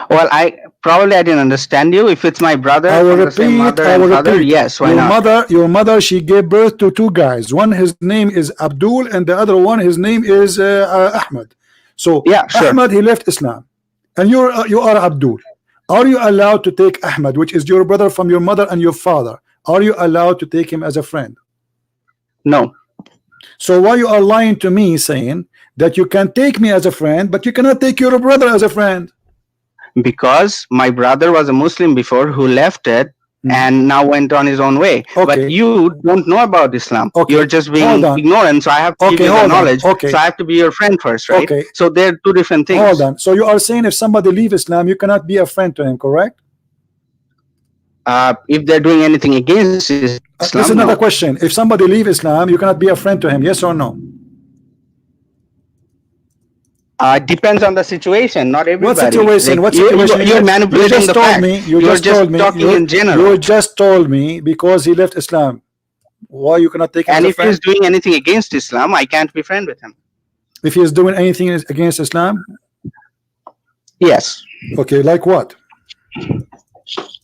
Well, I didn't understand you. If it's my brother, I will repeat. Yes, why not? Your mother, she gave birth to two guys. One, his name is Abdul, and the other one, his name is Ahmed. So Ahmed, he left Islam, and you are Abdul. Are you allowed to take Ahmed, which is your brother from your mother and your father? Are you allowed to take him as a friend? No. So why you are lying to me saying that you can take me as a friend, but you cannot take your brother as a friend? Because my brother was a Muslim before who left it and now went on his own way. But you don't know about Islam. You're just being ignorant. So I have to give you the knowledge. So I have to be your friend first, right? So they're two different things. Hold on. So you are saying if somebody leave Islam, you cannot be a friend to him, correct? If they're doing anything against Islam, this is another question. If somebody leave Islam, you cannot be a friend to him, yes or no? Depends on the situation, not everybody. What situation? Like, what situation? You're manipulating the fact. You just told me. Talking in general. You just told me because he left Islam. Why you cannot take him and as a if friend? he's doing anything against Islam, I can't be friend with him. If he is doing anything against Islam? Yes. Okay, like what?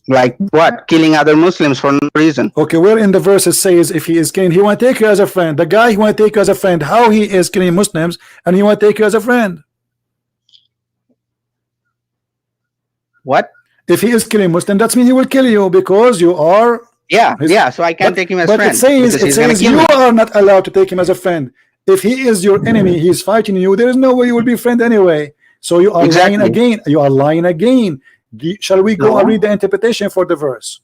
Like what? Killing other Muslims for no reason. Okay, where in the verse it says if he is killing, he want to take you as a friend. The guy he want to take you as a friend, how he is killing Muslims and he want to take you as a friend? What? If he is killing Muslim, that means he will kill you because you are. Yeah. So I can't take him as friend. But it says you are not allowed to take him as a friend. If he is your enemy, he is fighting you. There is no way you will be friend anyway. So you are lying again. You are lying again. Shall we go and read the interpretation for the verse?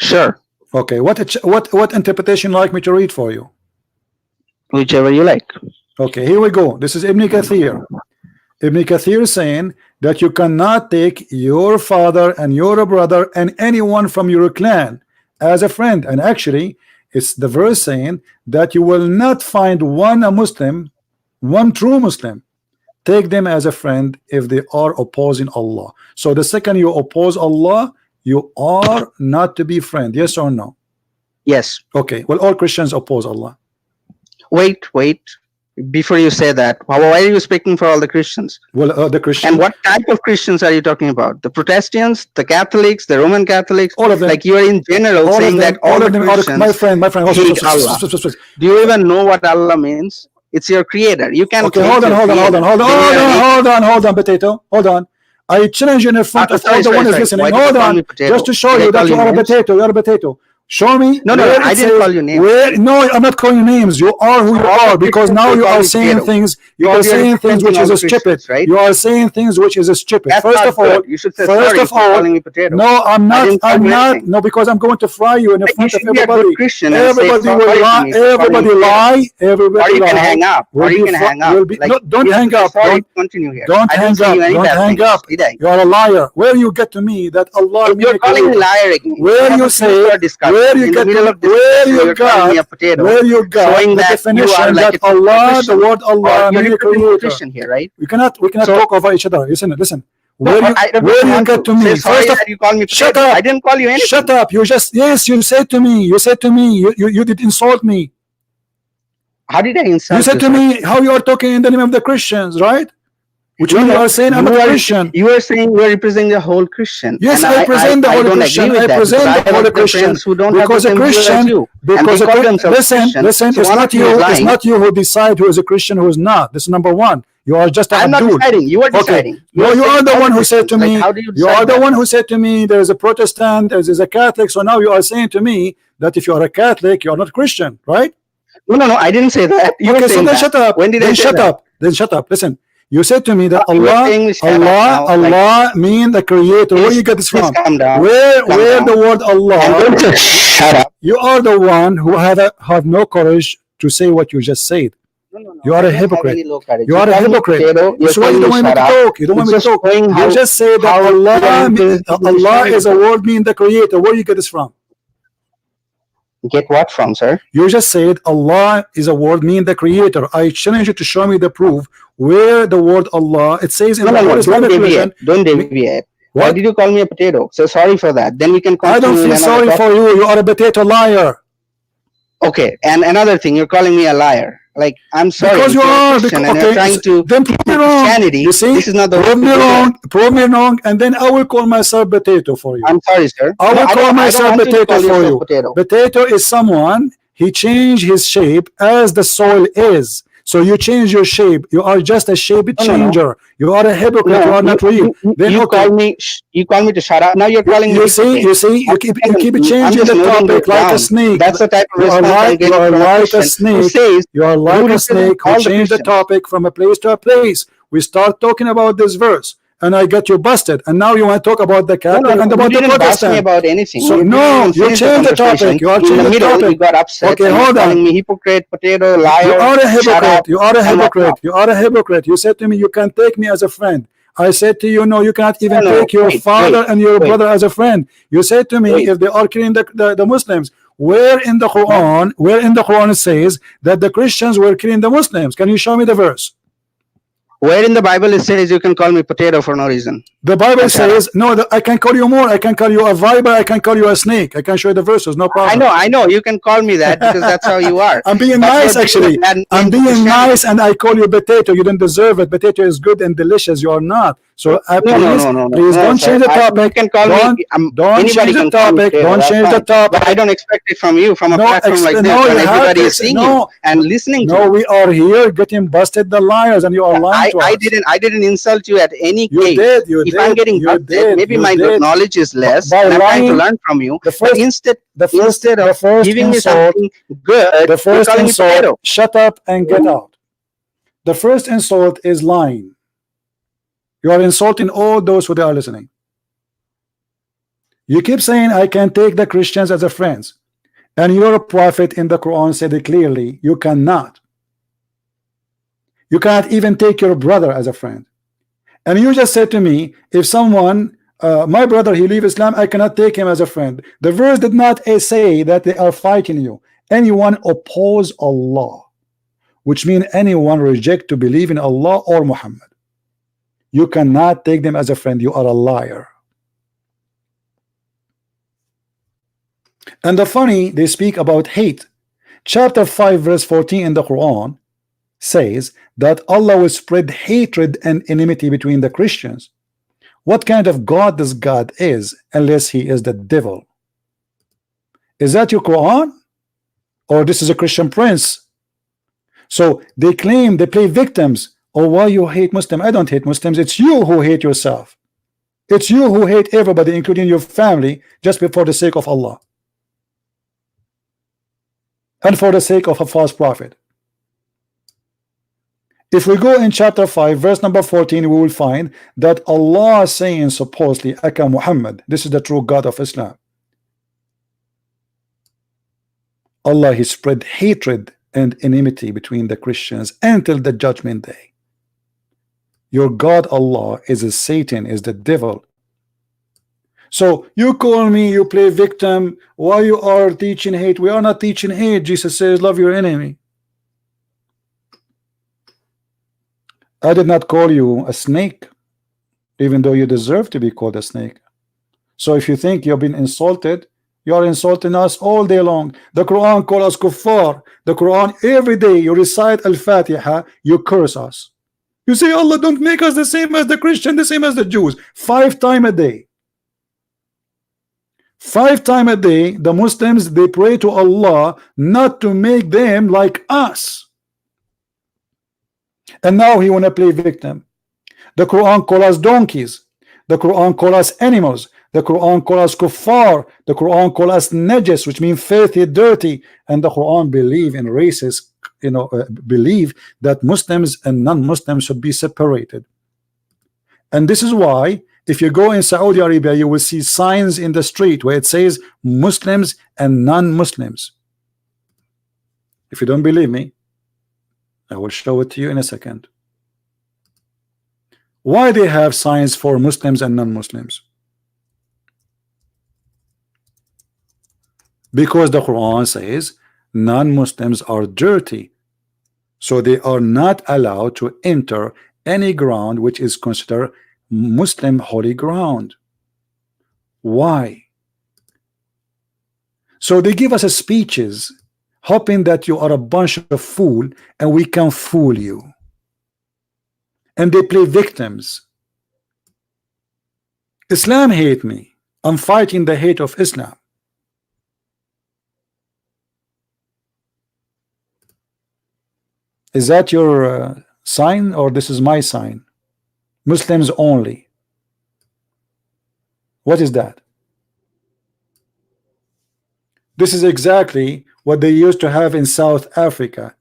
Sure. Okay. What interpretation like me to read for you? Whichever you like. Okay. Here we go. This is Ibn Kathir. Ibn Kathir is saying that you cannot take your father and your brother and anyone from your clan as a friend. And actually, it's the verse saying that you will not find one Muslim, one true Muslim, take them as a friend if they are opposing Allah. So the second you oppose Allah, you are not to be friend. Yes or no? Yes. Okay. Well, all Christians oppose Allah. Wait. Before you say that, why are you speaking for all the Christians? Well, the Christians. And what type of Christians are you talking about? The Protestants, the Catholics, the Roman Catholics? All of them. Like you are in general all saying them, that all of them Christians my friend. hate Allah. Do you even know what Allah means? It's your creator. You can. Okay, hold on, potato. Hold on. I challenge you in front of all the one who's listening. Hold on, just to show you that you are a potato. You are a potato. Show me. No, I didn't call you names. No, I'm not calling you names. You are who you are because now you are saying things. You are saying things which is stupid. Right? You are saying things which is stupid. First of all, you should say sorry for calling me potato. No, I'm not. I'm not. No, because I'm going to fry you in front of everybody. Everybody will lie. Everybody lie. Everybody lie. Or you can hang up. Or you can hang up. Don't hang up. Don't continue here. Don't hang up. Don't hang up. You are a liar. Where you get to me that Allah? You're calling me liar again. Where you say? Where you get where you got the definition that Allah, the word Allah, means creator. Here, right? We cannot talk over each other. Listen. Where you get to me? First of you call me shut up. I didn't call you anything. Shut up. You said to me. You did insult me. How did I insult you? You said to me how you are talking in the name of the Christians, right? Which means you are saying I'm a Christian. You are saying you are representing the whole Christian. Yes, I present the whole Christian. I present the whole Christian because a Christian. Listen. It's not you. It's not you who decide who is a Christian, who is not. This is number one. You are just. I'm not deciding. You are deciding. No, you are the one who said to me. You are the one who said to me. There is a Protestant. There is a Catholic. So now you are saying to me that if you are a Catholic, you are not Christian, right? No. I didn't say that. Okay, so then shut up. When did I say that? Then shut up. Listen. You said to me that Allah mean the creator. Where you get this from? Where the word Allah? Shut up. You are the one who have no courage to say what you just said. No. You are a hypocrite. You are a hypocrite. That's why you don't want me to talk. You don't want me to talk. You just say that Allah is a word mean the creator. Where you get this from? Get what from, sir? You just said Allah is a word mean the creator. I challenge you to show me the proof where the word Allah, it says in the Islamic religion. Don't deviate. Why did you call me a potato? So sorry for that. Then we can continue. I don't feel sorry for you. You are a potato liar. Okay, and another thing, you're calling me a liar. Like, I'm sorry. Because you are. You're trying to then prove me wrong. Christianity. You see, this is not the prove me wrong, and then I will call myself potato for you. I'm sorry, sir. I will call myself potato for you. Potato is someone, he changed his shape as the soil is. So you change your shape. You are just a shape changer. You are a hypocrite. You are not real. Then you call me to shut up. Now you're calling me. You keep changing the topic like a snake. That's the type of response you are like a snake. You are like a snake who change the topic from a place to a place. We start talking about this verse, and I got you busted, and now you want to talk about the Catholic and about you the didn't bust me Protestant. about anything. So no, you changed the topic. You are in the changing the middle. You topic. got upset. Okay, and hold calling on. me hypocrite, potato, You liar. are a Shut hypocrite. up. You are a and hypocrite. whatnot. You are a hypocrite. You said to me, you can take me as a friend. I said to you, no, you cannot even No, take your father and your brother as a friend. You said to me, if they are killing the Muslims, where in the Quran it says that the Christians were killing the Muslims? Can you show me the verse? Where in the Bible it says you can call me potato for no reason? The Bible says, no, I can call you more. I can call you a viper. I can call you a snake. I can show you the verses. No problem. I know. You can call me that because that's how you are. I'm being nice, actually. I'm being nice, and I call you potato. You don't deserve it. Potato is good and delicious. You are not. So please don't change the topic. You can call me. Don't change the topic. Don't change the topic. But I don't expect it from you, from a platform like this, when everybody is seeing you and listening to you. No, we are here getting busted the liars, and you are lying to us. I didn't insult you at any case. You did. If I'm getting busted, maybe my knowledge is less, and I'm trying to learn from you. But instead of giving me something good, the first you're calling me potato. insult, shut up and get out. The first insult is lying. You are insulting all those who are listening. You keep saying, I can take the Christians as a friends, and your prophet in the Quran said it clearly, you cannot. You cannot even take your brother as a friend. And you just said to me, if someone, my brother, he leave Islam, I cannot take him as a friend. The verse did not say that they are fighting you. Anyone oppose Allah, which means anyone reject to believe in Allah or Muhammad. You cannot take them as a friend. You are a liar. And the funny, they speak about hate. Chapter 5 verse 14 in the Quran says that Allah will spread hatred and enmity between the Christians. What kind of God this God is, unless he is the devil? Is that your Quran? Or this is a Christian Prince? So they claim, they play victims. Oh, why you hate Muslims? I don't hate Muslims. It's you who hate yourself. It's you who hate everybody, including your family, just for the sake of Allah and for the sake of a false prophet. If we go in chapter 5 verse number 14, we will find that Allah is saying supposedly, Aka Muhammad, this is the true God of Islam. Allah, he spread hatred and enmity between the Christians until the judgment day. Your God Allah is a Satan, is the devil. So you call me, you play victim. Why you are teaching hate? We are not teaching hate. Jesus says love your enemy. I did not call you a snake, even though you deserve to be called a snake. So if you think you've been insulted, you are insulting us all day long. The Quran calls us kuffar. The Quran, every day you recite Al-Fatiha, you curse us. You say, Allah, don't make us the same as the Christian, the same as the Jews. 5 times a day. 5 times a day, the Muslims, they pray to Allah not to make them like us. And now he want to play victim. The Quran calls us donkeys. The Quran calls us animals. The Quran calls us kuffar. The Quran calls us najas, which means filthy, dirty. And the Quran believe in races, believe that Muslims and non-Muslims should be separated. And this is why if you go in Saudi Arabia, you will see signs in the street where it says Muslims and non-Muslims. If you don't believe me, I will show it to you in a second. Why they have signs for Muslims and non-Muslims? Because the Quran says non-Muslims are dirty, so they are not allowed to enter any ground which is considered Muslim holy ground. Why? So they give us speeches hoping that you are a bunch of fool and we can fool you, and they play victims. Islam hate me. I'm fighting the hate of Islam. Is that your sign, or this is my sign? Muslims only. What is that? This is exactly what they used to have in South Africa,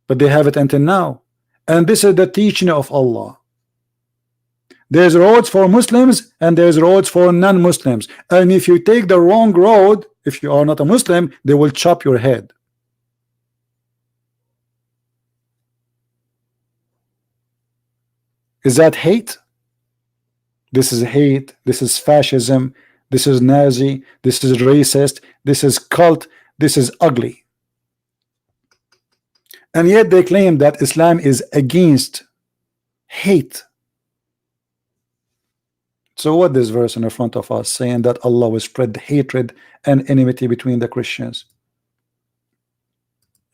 but they have it until now. And this is the teaching of Allah. There's roads for Muslims and there's roads for non-Muslims, and if you take the wrong road, if you are not a Muslim, they will chop your head. Is that hate? This is hate. This is fascism. This is Nazi. This is racist. This is cult. This is ugly. And yet they claim that Islam is against hate. So what this verse in the front of us saying that Allah will spread hatred and enmity between the Christians?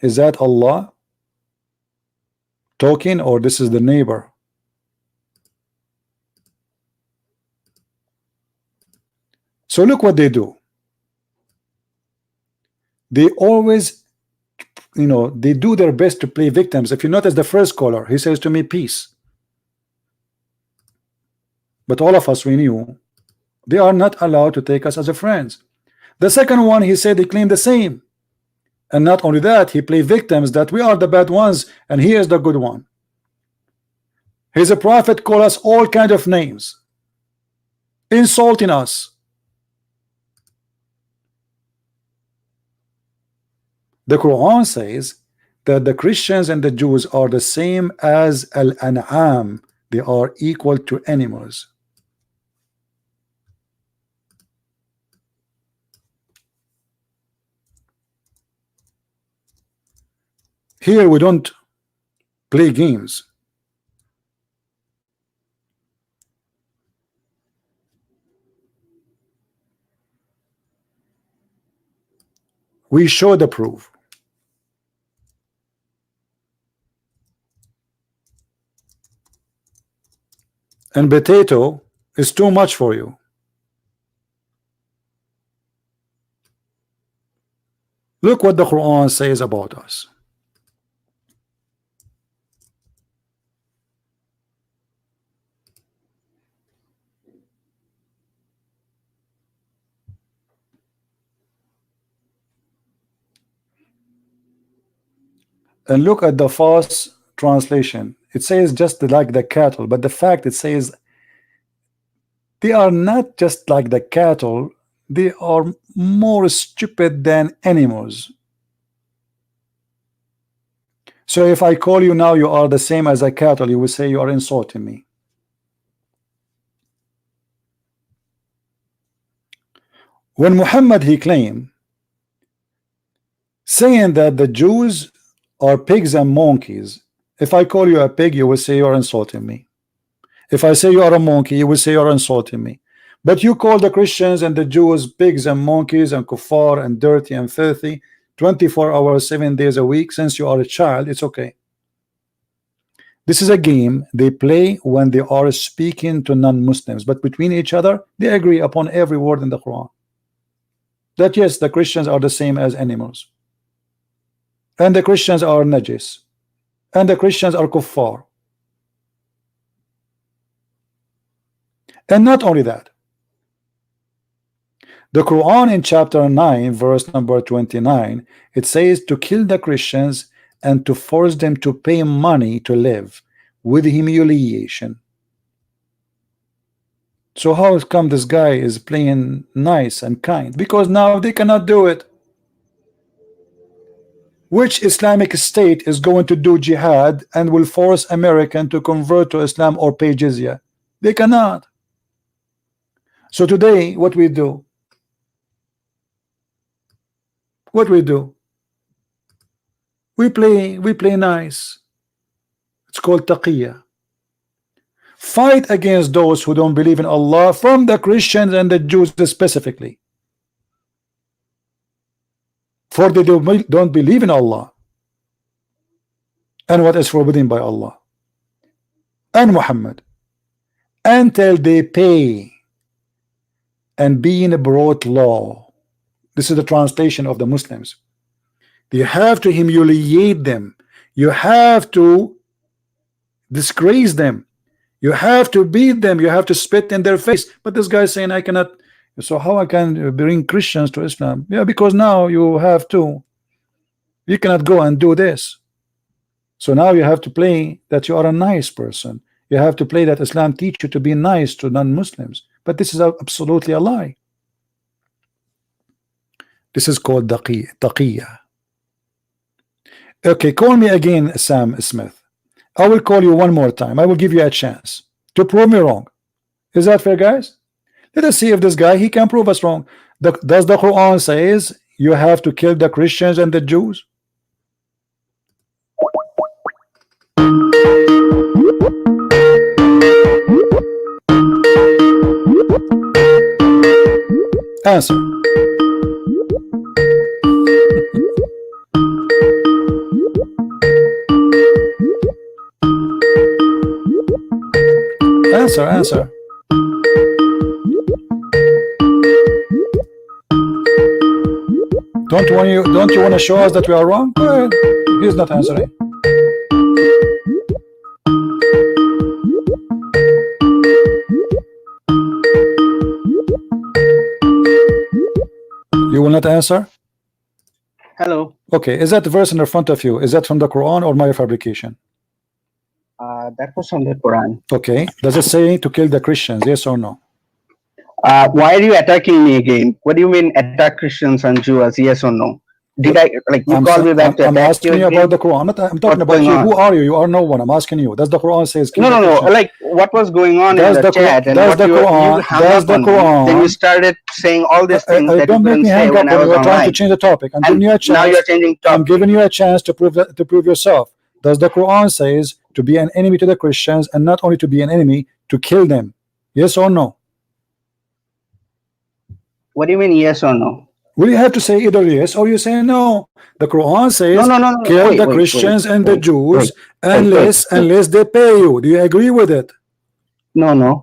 Is that Allah talking, or this is the neighbor? So look what they do. They always, you know, they do their best to play victims. If you notice the first caller, he says to me, peace. But all of us, we knew they are not allowed to take us as a friends. The second one, he said they claim the same. And not only that, he played victims that we are the bad ones and he is the good one. He's a prophet, call us all kind of names, insulting us. The Quran says that the Christians and the Jews are the same as al-an'am. They are equal to animals. Here we don't play games. We show the proof. And potato is too much for you. Look what the Quran says about us. And look at the false translation. It says just like the cattle, but the fact it says they are not just like the cattle, they are more stupid than animals. So if I call you now, you are the same as a cattle, you will say you are insulting me. When Muhammad he claimed saying that the Jews are pigs and monkeys, if I call you a pig, you will say you are insulting me. If I say you are a monkey, you will say you are insulting me. But you call the Christians and the Jews pigs and monkeys and kuffar and dirty and filthy 24 hours 7 days a week. Since you are a child, it's okay. This is a game they play when they are speaking to non-Muslims, but between each other they agree upon every word in the Quran that yes, the Christians are the same as animals, and the Christians are najis, and the Christians are kuffar. And not only that, the Quran in chapter 9 verse number 29, it says to kill the Christians and to force them to pay money to live with humiliation. So how come this guy is playing nice and kind? Because now they cannot do it. Which Islamic state is going to do jihad and will force American to convert to Islam or pay jizya? They cannot. So today what we do? What we do? We play nice. It's called taqiyya. Fight against those who don't believe in Allah, from the Christians and the Jews specifically, for they don't believe in Allah and what is forbidden by Allah and Muhammad until they pay and being brought law. This is the translation of the Muslims. You have to humiliate them, you have to disgrace them, you have to beat them, you have to spit in their face. But this guy is saying I cannot. So how I can bring Christians to Islam? Yeah, because now you have to, you cannot go and do this. So now you have to play that you are a nice person, You have to play that Islam teach you to be nice to non-Muslims, but this is absolutely a lie. This is called taqiyya. Okay, call me again, Sam Smith. I will call you one more time. I will give you a chance to prove me wrong. Is that fair, guys? Let us see if this guy, he can prove us wrong. Does the Quran says you have to kill the Christians and the Jews? Answer. Answer. Don't you want to show us that we are wrong? Go ahead. He's not answering. You will not answer? Hello. Okay, is that verse in front of you? Is that from the Quran or my fabrication? That was from the Quran. Okay, does it say to kill the Christians? Yes or no? Why are you attacking me again? What do you mean attack Christians and Jews? Yes or no? Did I like you call me back to I'm attack asking you about the Quran. I'm talking about you. Who are you? You are no one. I'm asking you. Does the Quran says kill the Christians? Like what was going on in the chat and what you hung up on me. Then you started saying all these things that you couldn't say when I was online. Trying to change the topic. I'm giving you a chance. Now you're changing topic. I'm giving you a chance to prove yourself. Does the Quran says to be an enemy to the Christians and not only to be an enemy, to kill them? Yes or no? What do you mean yes or no? Will you have to say either yes or you say no? The Quran says no. Kill the Christians and the Jews unless they pay you. Do you agree with it? No.